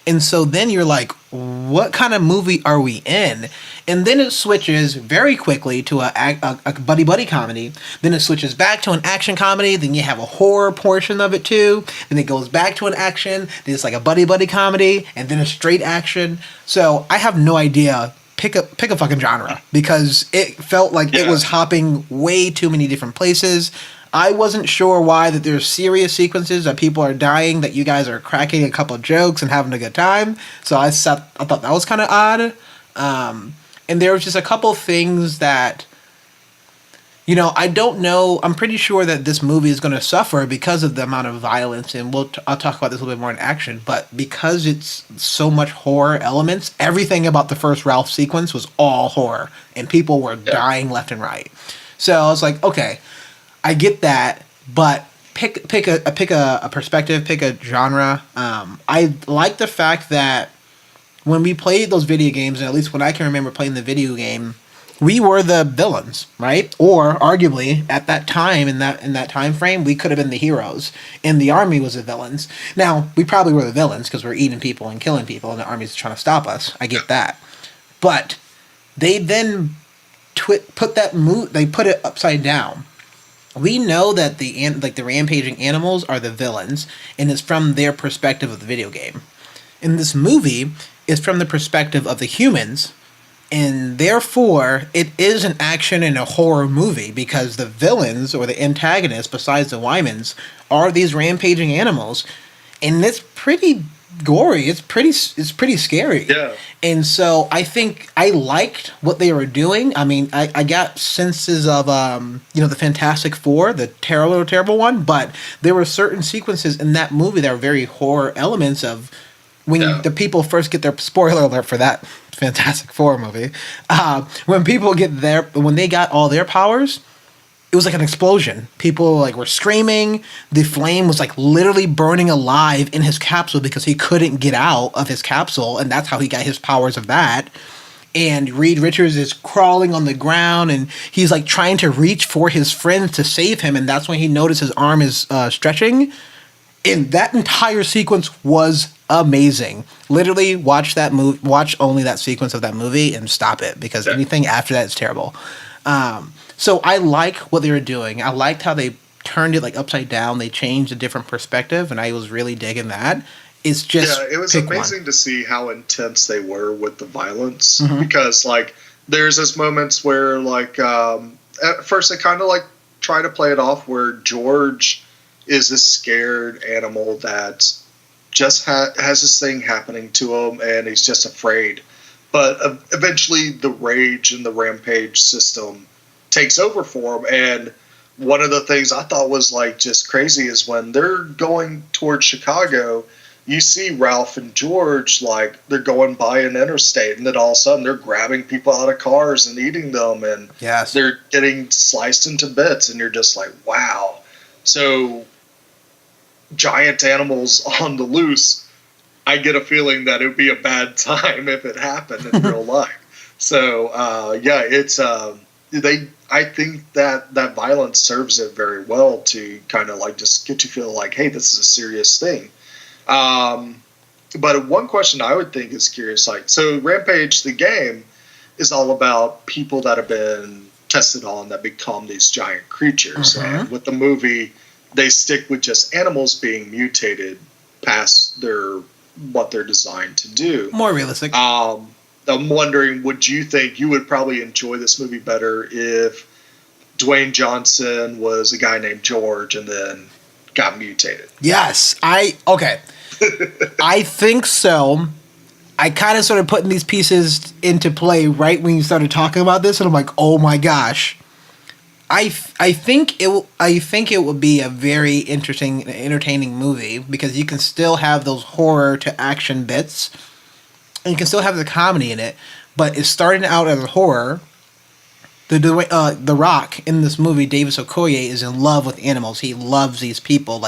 and so then you're like, what kind of movie are we in? And then it switches very quickly to a buddy comedy. Then it switches back to an action comedy. Then you have a horror portion of it too. Then it goes back to an action. Then it's a buddy comedy, and then a straight action. So I have no idea pick a fucking genre, because it felt like it was hopping way too many different places. I wasn't sure why that there's serious sequences that people are dying, that you guys are cracking a couple of jokes and having a good time. So I thought that was kind of odd. And there was just a couple things that, you know, I don't know. I'm pretty sure that this movie is going to suffer because of the amount of violence, and I'll talk about this a little bit more in action. But because it's so much horror elements, everything about the first Ralph sequence was all horror, and people were dying left and right. So I was like, okay, I get that, but pick a perspective, pick a genre. I like the fact that when we played those video games, and at least when I can remember playing the video game, we were the villains, right? Or arguably at that time, in that time frame, we could have been the heroes, and the army was the villains. Now we probably were the villains because we're eating people and killing people, and the army's trying to stop us. I get that, but they then put it upside down. We know that the rampaging animals are the villains, and it's from their perspective of the video game. In this movie, it's from the perspective of the humans, and therefore it is an action and a horror movie, because the villains or the antagonists, besides the Wymans, are these rampaging animals, and it's pretty gory. It's pretty scary. Yeah. And so I think I liked what they were doing. I mean, I got senses of the Fantastic Four, the terrible one, but there were certain sequences in that movie that were very horror elements of when the people first get their, spoiler alert for that Fantastic Four movie, when they got all their powers, it was like an explosion. People were screaming. The flame was literally burning alive in his capsule because he couldn't get out of his capsule, and that's how he got his powers of that. And Reed Richards is crawling on the ground, and he's trying to reach for his friends to save him, and that's when he noticed his arm is stretching. And that entire sequence was amazing. Literally, watch only that sequence of that movie and stop it, because anything after that is terrible. So I like what they were doing. I liked how they turned it upside down. They changed a different perspective, and I was really digging that. It's just it was amazing to see how intense they were with the violence, because there's those moments where at first they kind of try to play it off where George is this scared animal that just has this thing happening to him, and he's just afraid. But eventually the rage and the rampage system takes over for him. And one of the things I thought was just crazy is when they're going towards Chicago, you see Ralph and George, they're going by an interstate, and then all of a sudden they're grabbing people out of cars and eating them, and they're getting sliced into bits, and you're just wow. So giant animals on the loose, I get a feeling that it would be a bad time if it happened in real life. So it's I think that violence serves it very well to kind of just get you feel hey, this is a serious thing. But one question I would think is curious, so Rampage, the game, is all about people that have been tested on that become these giant creatures. And with the movie, they stick with just animals being mutated past what they're designed to do. More realistic. I'm wondering, would you think you would probably enjoy this movie better if Dwayne Johnson was a guy named George and then got mutated? Yes. Okay. I think so. I kind of started putting these pieces into play right when you started talking about this, and I'm like, oh my gosh. I think it would be a very interesting, entertaining movie, because you can still have those horror to action bits, and you can still have the comedy in it, but it's starting out as a horror. The Rock in this movie, Davis Okoye, is in love with animals. He loves these people.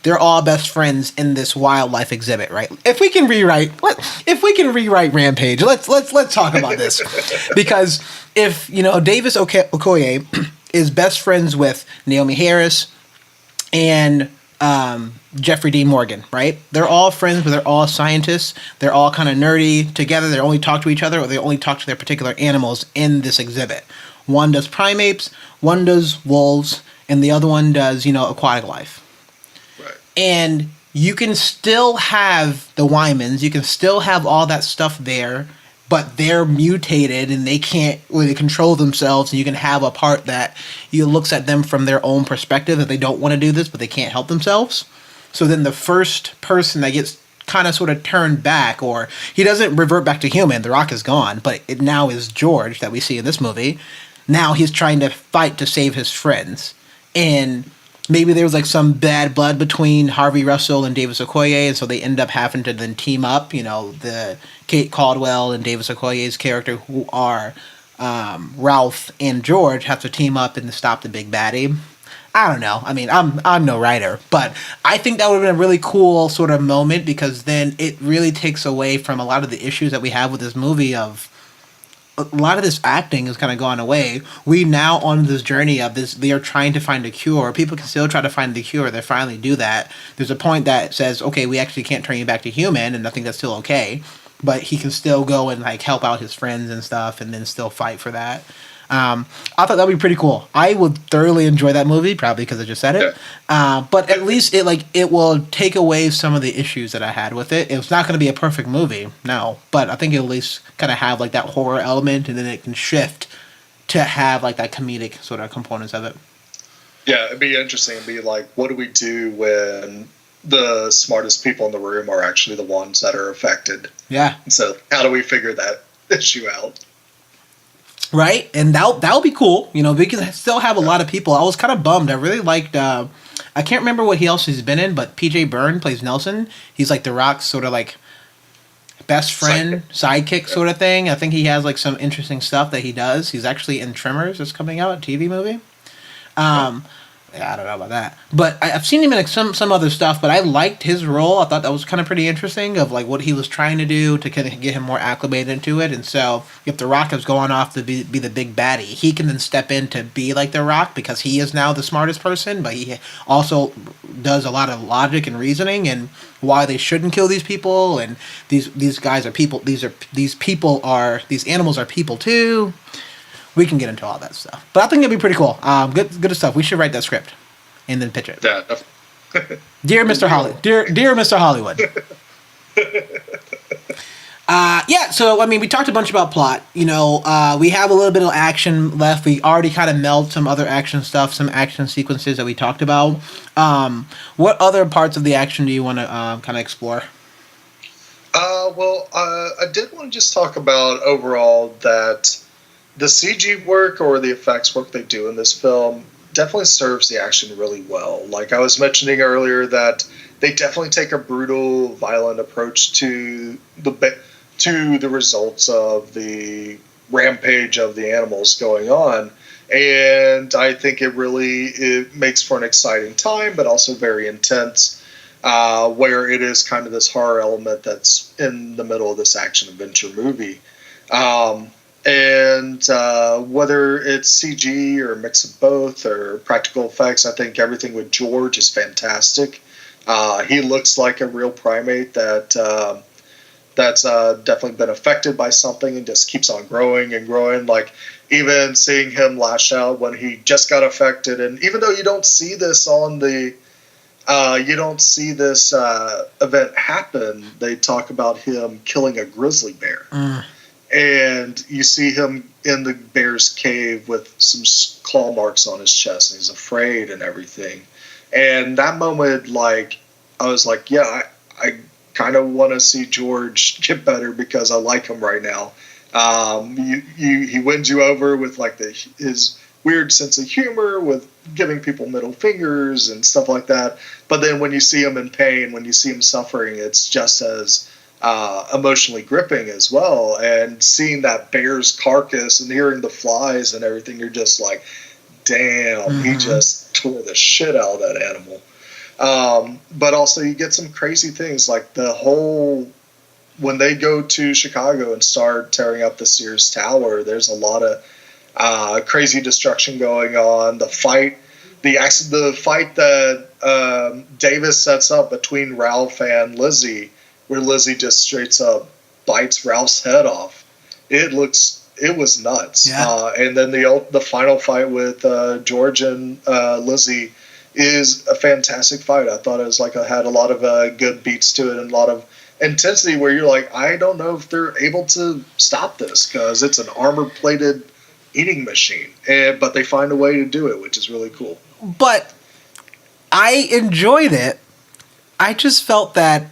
They're all best friends in this wildlife exhibit, right? If we can rewrite Rampage, let's talk about this. Because if Davis Okoye is best friends with Naomi Harris and Jeffrey Dean Morgan, right? They're all friends, but they're all scientists. They're all kind of nerdy together. They only talk to each other, or they only talk to their particular animals in this exhibit. One does primates, one does wolves, and the other one does, aquatic life. Right. And you can still have the Wymans, you can still have all that stuff there, but they're mutated and they can't really control themselves, and you can have a part that you looks at them from their own perspective that they don't want to do this, but they can't help themselves. So then the first person that gets kind of sort of turned back, or he doesn't revert back to human, the Rock is gone, but it now is George that we see in this movie. Now he's trying to fight to save his friends. And maybe there was like some bad blood between Harvey Russell and Davis Okoye, and so they end up having to then team up. You know, the Kate Caldwell and Davis Okoye's character, who are Ralph and George, have to team up and stop the big baddie. I don't know. I mean, I'm no writer, but I think that would have been a really cool sort of moment, because then it really takes away from a lot of the issues that we have with this movie. Of a lot of this acting has kind of gone away. We now on this journey of this, they are trying to find a cure. People can still try to find the cure. They finally do that. There's a point that says, okay, we actually can't turn you back to human, and I think that's still okay. But he can still go and like help out his friends and stuff, and then still fight for that. I thought that would be pretty cool. I would thoroughly enjoy that movie, probably because I just said it. Yeah. But at least it will take away some of the issues that I had with it. It's not going to be a perfect movie, no. But I think it'll at least kind of have like that horror element, and then it can shift to have like that comedic sort of components of it. Yeah, it'd be interesting. It'd be like, what do we do when the smartest people in the room are actually the ones that are affected? Yeah. So how do we figure that issue out? Right, and that'll be cool, you know, because I still have a lot of people. I was kind of bummed. I really liked, I can't remember what else he's been in, but PJ Byrne plays Nelson. He's like The Rock's sort of like best friend, sidekick sort of thing. I think he has like some interesting stuff that he does. He's actually in Tremors, that's coming out, a TV movie. Yeah, I don't know about that, but I've seen him in like some other stuff. But I liked his role. I thought that was kind of pretty interesting, of like what he was trying to do to kind of get him more acclimated into it. And so, if The Rock is going off to be the big baddie, he can then step in to be like The Rock, because he is now the smartest person. But he also does a lot of logic and reasoning and why they shouldn't kill these people. And these guys are people. These animals are people too. We can get into all that stuff, but I think it'd be pretty cool. Good stuff. We should write that script and then pitch it. Yeah. Dear Mr. Hollywood. Yeah. So I mean, we talked a bunch about plot. You know, we have a little bit of action left. We already kind of melded some other action stuff, some action sequences that we talked about. What other parts of the action do you want to kind of explore? Well, I did want to just talk about overall that the CG work or the effects work they do in this film definitely serves the action really well. Like I was mentioning earlier, that they definitely take a brutal, violent approach to the results of the rampage of the animals going on. And I think it makes for an exciting time, but also very intense, where it is kind of this horror element that's in the middle of this action-adventure movie. And whether it's CG or a mix of both or practical effects, I think everything with George is fantastic. He looks like a real primate that's definitely been affected by something and just keeps on growing and growing. Like even seeing him lash out when he just got affected, and even though you don't see this event happen, they talk about him killing a grizzly bear. And you see him in the bear's cave with some claw marks on his chest, and he's afraid and everything. And that moment, like, I was like, yeah, I kind of want to see George get better, because I like him right now. He wins you over with like his weird sense of humor, with giving people middle fingers and stuff like that. But then when you see him in pain, when you see him suffering, it's just as emotionally gripping as well. And seeing that bear's carcass and hearing the flies and everything, you're just like, damn, he just tore the shit out of that animal. But also you get some crazy things, like when they go to Chicago and start tearing up the Sears Tower, there's a lot of crazy destruction going on. The fight that Davis sets up between Ralph and Lizzie, where Lizzie just straight up bites Ralph's head off. It was nuts. Yeah. And then the final fight with George and Lizzie is a fantastic fight. I thought it was like, it had a lot of good beats to it and a lot of intensity where you're like, I don't know if they're able to stop this because it's an armor-plated eating machine. But they find a way to do it, which is really cool. But I enjoyed it. I just felt that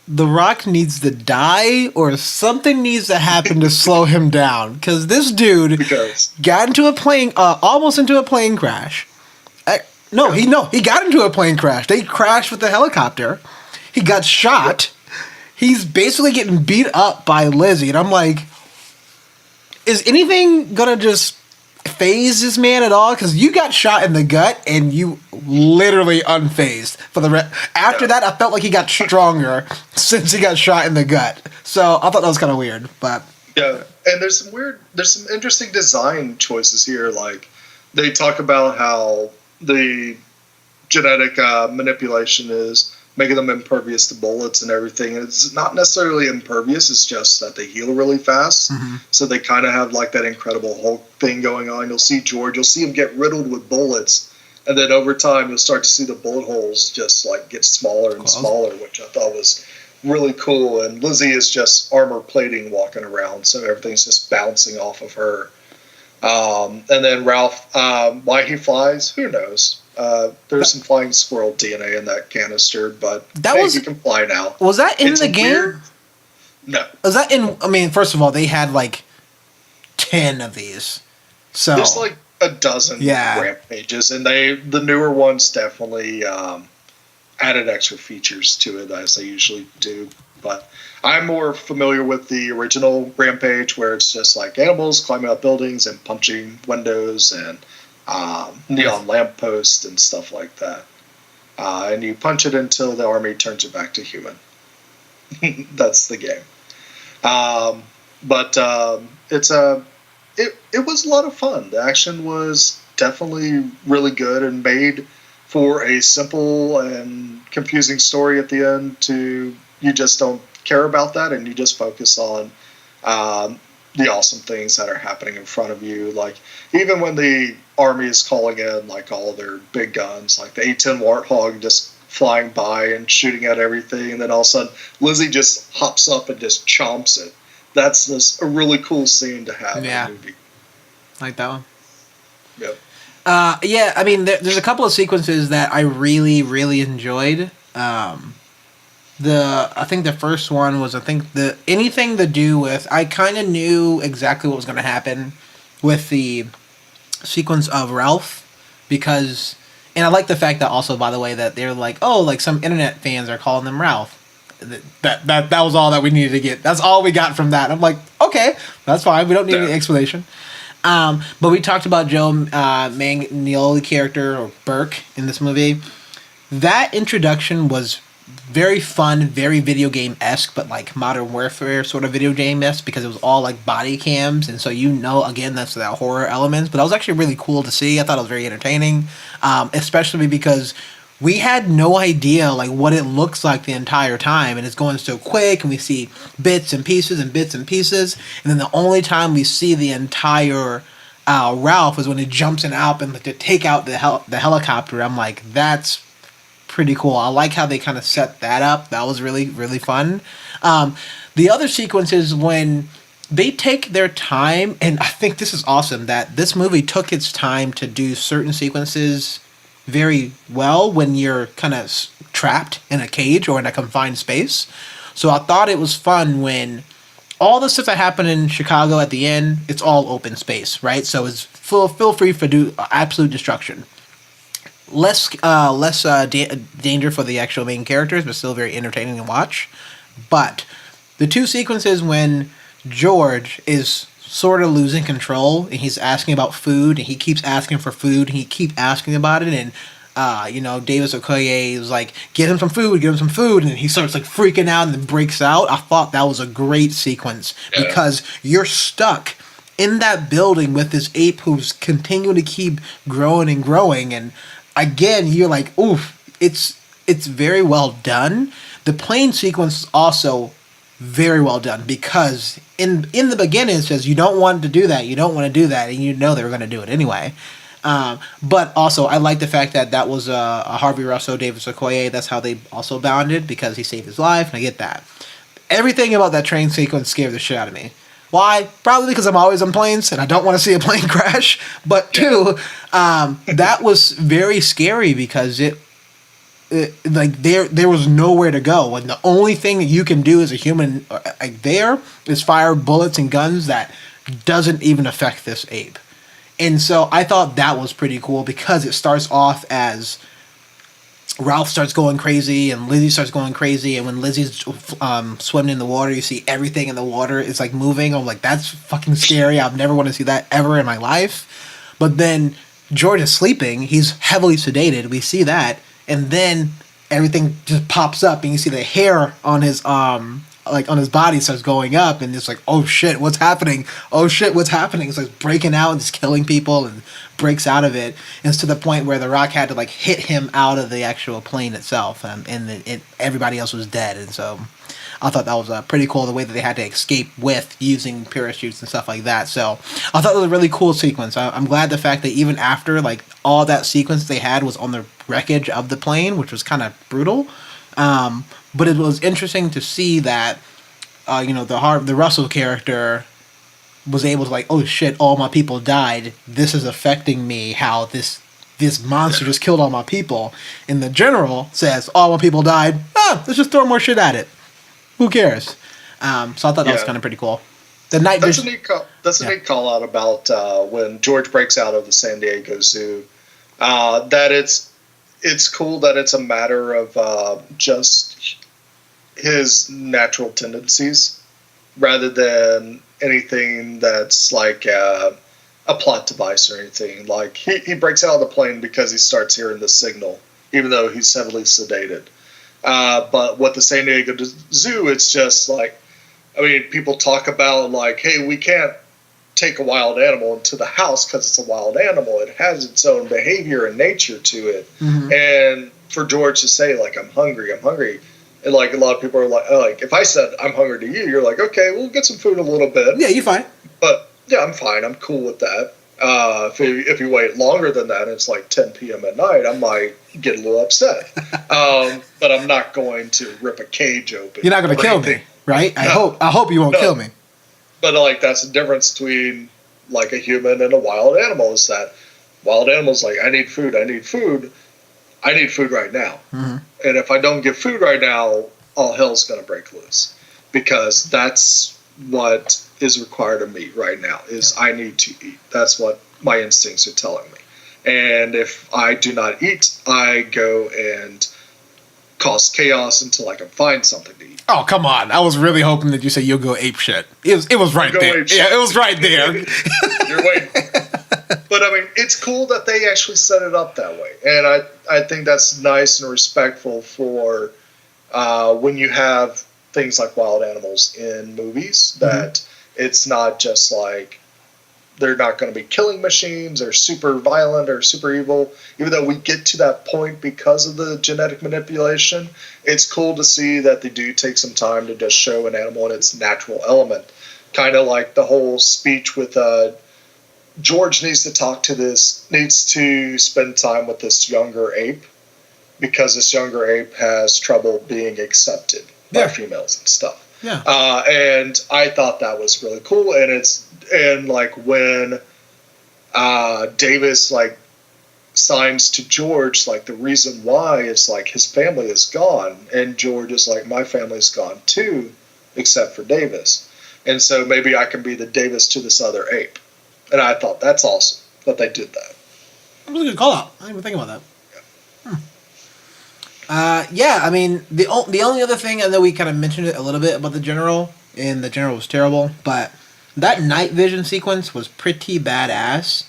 The Rock needs to die or something needs to happen to slow him down. Because this dude got into a plane, almost into a plane crash. He got into a plane crash. They crashed with the helicopter. He got shot. He's basically getting beat up by Lizzie. And I'm like, is anything going to just phase this man at all? Because you got shot in the gut and you literally unfazed for the after that. I felt like he got stronger since he got shot in the gut. So I thought that was kind of weird. But yeah, and there's some interesting design choices here. Like they talk about how the genetic manipulation is making them impervious to bullets and everything. And it's not necessarily impervious, it's just that they heal really fast. Mm-hmm. So they kind of have like that Incredible Hulk thing going on. You'll see George, you'll see him get riddled with bullets, and then over time you'll start to see the bullet holes just like get smaller and smaller, which I thought was really cool. And Lizzie is just armor plating walking around, so everything's just bouncing off of her. And then Ralph, why he flies, who knows? There's some flying squirrel DNA in that canister, but he can fly now. Was that in the game? No. Was that in? I mean, first of all, they had like 10 of these. So there's like a dozen rampages, and the newer ones definitely added extra features to it as they usually do. But I'm more familiar with the original Rampage, where it's just like animals climbing up buildings and punching windows and neon lampposts and stuff like that. And you punch it until the army turns it back to human. That's the game. But it was a lot of fun. The action was definitely really good and made for a simple and confusing story at the end. You just don't care about that, and you just focus on the awesome things that are happening in front of you. Like even when the army is calling in like all their big guns, like the A-10 Warthog just flying by and shooting at everything, and then all of a sudden Lizzie just hops up and just chomps it. That's just a really cool scene to have in the movie. Like that one. Yep. I mean, there's a couple of sequences that I really, really enjoyed. I think the first one was anything to do with, I kind of knew exactly what was going to happen with the sequence of Ralph, because, and I like the fact that also, by the way, that they're like, oh, like some internet fans are calling them Ralph. That was all that we needed to get. That's all we got from that. I'm like, okay, that's fine. We don't need any explanation. But we talked about Joe Manganiello character, or Burke, in this movie. That introduction was very fun, very video game-esque, but like Modern Warfare sort of video game-esque, because it was all like body cams, and so again, that's that horror elements, but that was actually really cool to see. I thought it was very entertaining, especially because we had no idea like what it looks like the entire time, and it's going so quick, and we see bits and pieces, and then the only time we see the entire Ralph is when he jumps in out and to take out the helicopter. I'm like, that's pretty cool. I like how they kind of set that up. That was really, really fun. The other sequence is when they take their time, and I think this is awesome that this movie took its time to do certain sequences very well when you're kind of trapped in a cage or in a confined space. So I thought it was fun when all the stuff that happened in Chicago at the end, it's all open space, right? So it's feel free to do absolute destruction. Less danger for the actual main characters, but still very entertaining to watch. But the two sequences when George is sort of losing control and he's asking about food, and he keeps asking for food, and he keeps asking about it, and Davis Okoye is like, get him some food, and he starts like freaking out and then breaks out. I thought that was a great sequence because you're stuck in that building with this ape who's continuing to keep growing and growing, and again, you're like, oof, it's very well done. The plane sequence is also very well done, because in the beginning it says you don't want to do that, and you know they were going to do it anyway. But also, I like the fact that that was a Harvey Russo, David Sequoia. That's how they also bonded because he saved his life, and I get that. Everything about that train sequence scared the shit out of me. Why? Probably because I'm always on planes and I don't want to see a plane crash. But two, that was very scary because it like there was nowhere to go, and the only thing that you can do as a human there is fire bullets and guns that doesn't even affect this ape. And so I thought that was pretty cool because it starts off as Ralph starts going crazy and Lizzie starts going crazy, and when Lizzie's swimming in the water, you see everything in the water is like moving. I'm like, that's fucking scary. I've never want to see that ever in my life. But then George is sleeping. He's heavily sedated. We see that, and then everything just pops up, and you see the hair on his like on his body starts going up, and it's like, oh shit, what's happening? Oh shit, what's happening? It's like breaking out and just killing people and breaks out of it. And it's to the point where the rock had to like hit him out of the actual plane itself, and everybody else was dead. And so I thought that was pretty cool, the way that they had to escape with using parachutes and stuff like that. So I thought it was a really cool sequence. I'm glad the fact that even after like all that sequence they had was on the wreckage of the plane, which was kind of brutal. But it was interesting to see that, the Russell character was able to like, oh shit, all my people died. This is affecting me. How this monster just killed all my people. And the general says, all my people died. Let's just throw more shit at it. Who cares? So I thought that was kind of pretty cool. The night that's a neat call out about when George breaks out of the San Diego Zoo. That it's cool that it's a matter of just his natural tendencies rather than anything that's like a plot device or anything. Like he breaks out of the plane because he starts hearing the signal, even though he's heavily sedated. But with the San Diego Zoo, it's just like, I mean, people talk about like, hey, we can't take a wild animal into the house because it's a wild animal. It has its own behavior and nature to it. Mm-hmm. And for George to say like, I'm hungry, and like a lot of people are like, if I said I'm hungry to you, you're like, okay, we'll get some food in a little bit. Yeah, you're fine. But yeah, I'm fine. I'm cool with that. If you wait longer than that, and it's like 10 p.m. at night, I might get a little upset. But I'm not going to rip a cage open. You're not going to kill me, right? No. I hope you won't kill me. But like that's the difference between like a human and a wild animal, is that wild animals like, I need food right now. Mm-hmm. And if I don't get food right now, all hell's going to break loose, because that's what is required of me right now is I need to eat. That's what my instincts are telling me. And if I do not eat, I go and cause chaos until I can find something to eat. Oh, come on. I was really hoping that you say you'll go ape shit. It was right there. Yeah, it was right there. You're waiting. But I mean, it's cool that they actually set it up that way. And I think that's nice and respectful for when you have things like wild animals in movies, that it's not just like they're not going to be killing machines or super violent or super evil. Even though we get to that point because of the genetic manipulation, it's cool to see that they do take some time to just show an animal in its natural element. Kind of like the whole speech with George needs to spend time with this younger ape, because this younger ape has trouble being accepted by females and stuff. Yeah. And I thought that was really cool. And like when Davis like signs to George, like the reason why is like his family is gone, and George is like, my family's gone too, except for Davis. And so maybe I can be the Davis to this other ape. And I thought that's awesome that they did that. That was a good call out. I didn't even think about that. Yeah. I mean, the only other thing, I know we kind of mentioned it a little bit about the general, and the general was terrible, but that night vision sequence was pretty badass,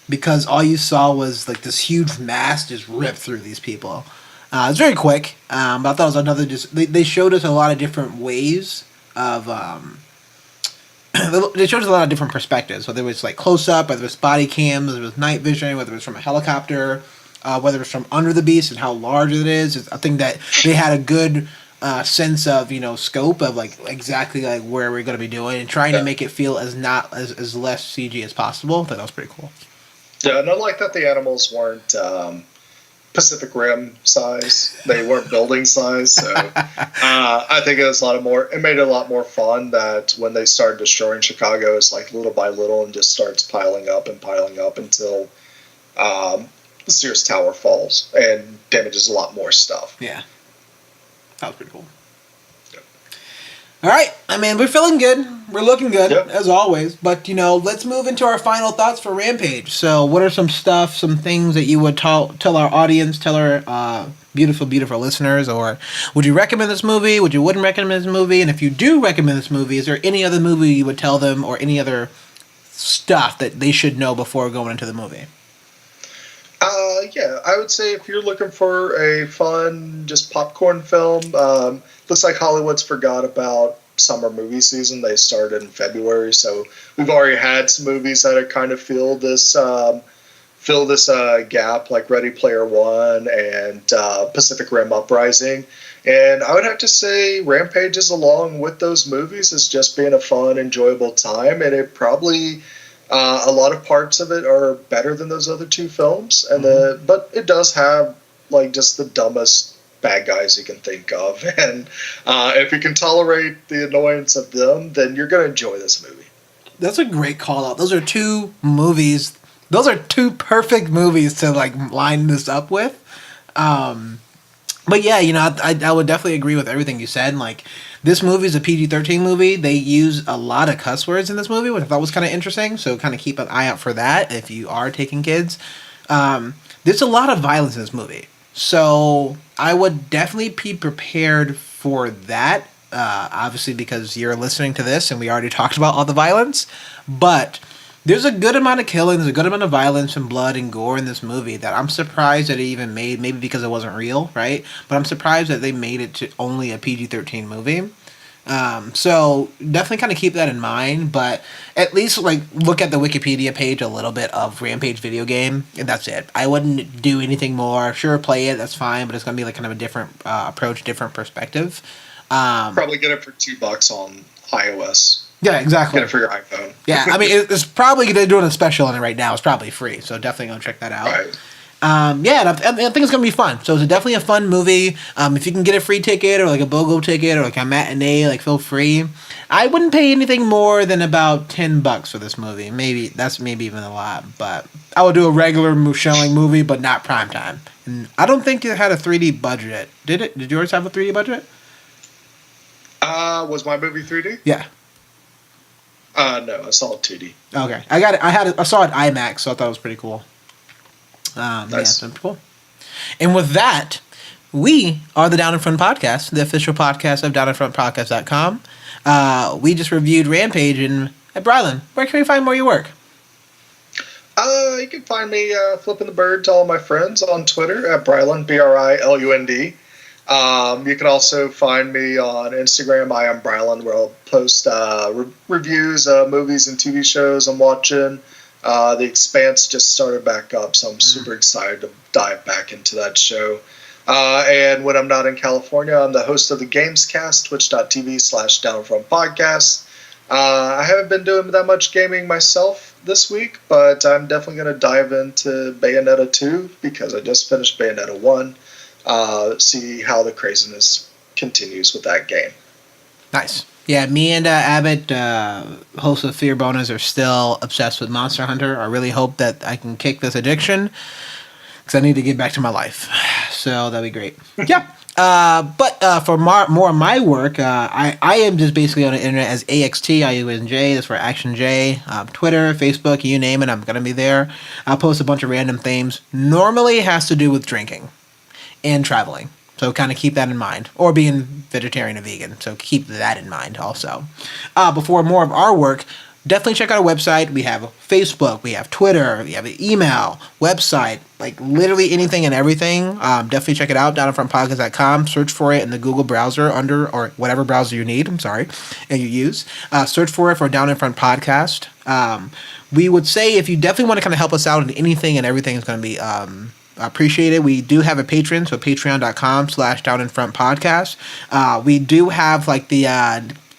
because all you saw was like this huge mass just rip through these people. It was very quick, but I thought it was another they showed us a lot of different ways of they showed us a lot of different perspectives, whether it was like close up, whether it was body cams, whether it was night vision, whether it was from a helicopter, whether it was from under the beast and how large it is. I think that they had a good sense of scope of like exactly like where we're going to be doing, and trying to make it feel as less CG as possible. I thought that was pretty cool. Yeah, and I like that the animals weren't Pacific Rim size. They weren't building size. So I think it was a lot more. It made it a lot more fun that when they started destroying Chicago, it's like little by little and just starts piling up until the Sears Tower falls and damages a lot more stuff. Yeah, that was pretty cool. All right, I mean, we're feeling good. We're looking good, as always. But, let's move into our final thoughts for Rampage. So, what are some things that you would tell our audience, tell our beautiful, beautiful listeners? Or would you recommend this movie? Wouldn't recommend this movie? And if you do recommend this movie, is there any other movie you would tell them or any other stuff that they should know before going into the movie? Yeah, I would say if you're looking for a fun, just popcorn film, looks like Hollywood's forgot about summer movie season. They started in February, so we've already had some movies that are kind of fill this gap, like Ready Player One and Pacific Rim Uprising. And I would have to say Rampage is along with those movies is just being a fun, enjoyable time, and it probably a lot of parts of it are better than those other two films, and but it does have like just the dumbest bad guys you can think of, and if you can tolerate the annoyance of them, then you're going to enjoy this movie. That's a great call out. Those are two movies. Those are two perfect movies to like line this up with. But yeah, I would definitely agree with everything you said. Like, this movie is a PG-13 movie. They use a lot of cuss words in this movie, which I thought was kind of interesting. So kind of keep an eye out for that if you are taking kids. There's a lot of violence in this movie. So I would definitely be prepared for that. Obviously, because you're listening to this and we already talked about all the violence. But there's a good amount of killing, there's a good amount of violence and blood and gore in this movie that I'm surprised that it even made, maybe because it wasn't real, right? But I'm surprised that they made it to only a PG-13 movie. So definitely kind of keep that in mind, but at least like look at the Wikipedia page a little bit of Rampage video game, and that's it. I wouldn't do anything more. Sure, play it, that's fine, but it's going to be like kind of a different approach, different perspective. Probably get it for $2 on iOS. Yeah, exactly. Get it for your iPhone. Yeah, I mean, it's probably they're doing a special on it right now. It's probably free, so definitely go check that out. Right. Yeah, and I think it's going to be fun. So it's definitely a fun movie. If you can get a free ticket or like a BOGO ticket or like a matinee, like feel free. I wouldn't pay anything more than about $10 for this movie. Maybe even a lot, but I would do a regular showing movie, but not prime time. And I don't think it had a 3D budget. Did it? Did yours have a 3D budget? Was my movie 3D? Yeah. No, I saw it 2D. Okay, I saw it IMAX, so I thought it was pretty cool. Nice. Yeah, cool. And with that, we are the Down in Front Podcast, the official podcast of downinfrontpodcast.com. We just reviewed Rampage and Brilund. Where can we find more of your work? You can find me flipping the bird to all my friends on Twitter at Brilund, Brilund. You can also find me on Instagram. I am Brilund, where I'll post reviews of movies and TV shows I'm watching. The Expanse just started back up, so I'm super excited to dive back into that show. And when I'm not in California, I'm the host of the Gamescast, twitch.tv/downfrontpodcast. I haven't been doing that much gaming myself this week, but I'm definitely going to dive into Bayonetta 2 because I just finished Bayonetta 1. See how the craziness continues with that game. Nice. Yeah, me and Abbott, host of Fear Bonus, are still obsessed with Monster Hunter. I really hope that I can kick this addiction because I need to get back to my life. So that'd be great. Yeah. But for more of my work, I am just basically on the internet as AXTIUNJ. That's for Action J. Twitter, Facebook, you name it, I'm going to be there. I'll post a bunch of random themes. Normally it has to do with drinking and traveling. So kind of keep that in mind. Or being vegetarian or vegan. So keep that in mind also. Before more of our work, definitely check out our website. We have Facebook, we have Twitter, we have an email, website, like literally anything and everything. Definitely check it out, downinfrontpodcast.com. Search for it in the Google browser or whatever browser you need, and you use. Search for it for Down in Front Podcast. We would say if you definitely want to kind of help us out in anything and everything is going to be appreciated. We do have a Patreon, so patreon.com/downinfrontpodcast. We do have like the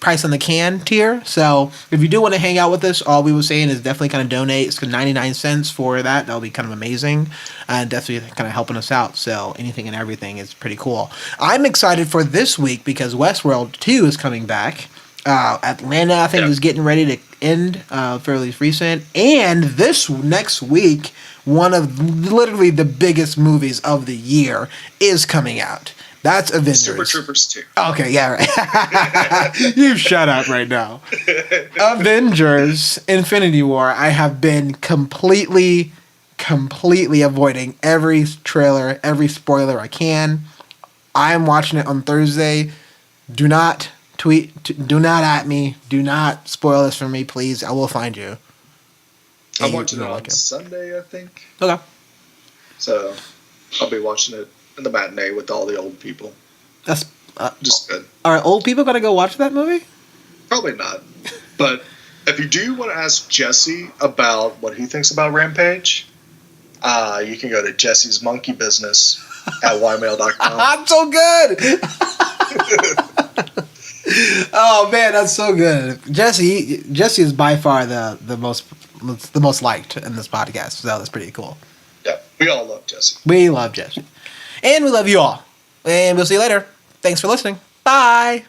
price on the can tier. So if you do want to hang out with us, all we were saying is definitely kind of donate. It's 99 cents for that. That'll be kind of amazing. And definitely kind of helping us out. So anything and everything is pretty cool. I'm excited for this week because Westworld 2 is coming back. Atlanta, I think, is getting ready to end fairly recent. And this next week, one of literally the biggest movies of the year is coming out. That's Avengers. Super Troopers 2. Okay, yeah, right. You shut up right now. Avengers Infinity War, I have been completely avoiding every trailer, every spoiler I can. I'm watching it on Thursday. Do not tweet, do not at me. Do not spoil this for me, please. I will find you. I'm watching it on Sunday, I think. Okay. So, I'll be watching it in the matinee with all the old people. That's just good. Are old people gonna go watch that movie? Probably not. But if you do want to ask Jesse about what he thinks about Rampage, you can go to Jesse's Monkey Business at ymail.com. I'm so good. Oh man, that's so good. Jesse is by far the most liked in this podcast, so that's pretty cool. Yeah, we all love Jesse. We love Jesse. And we love you all. And we'll see you later. Thanks for listening. Bye.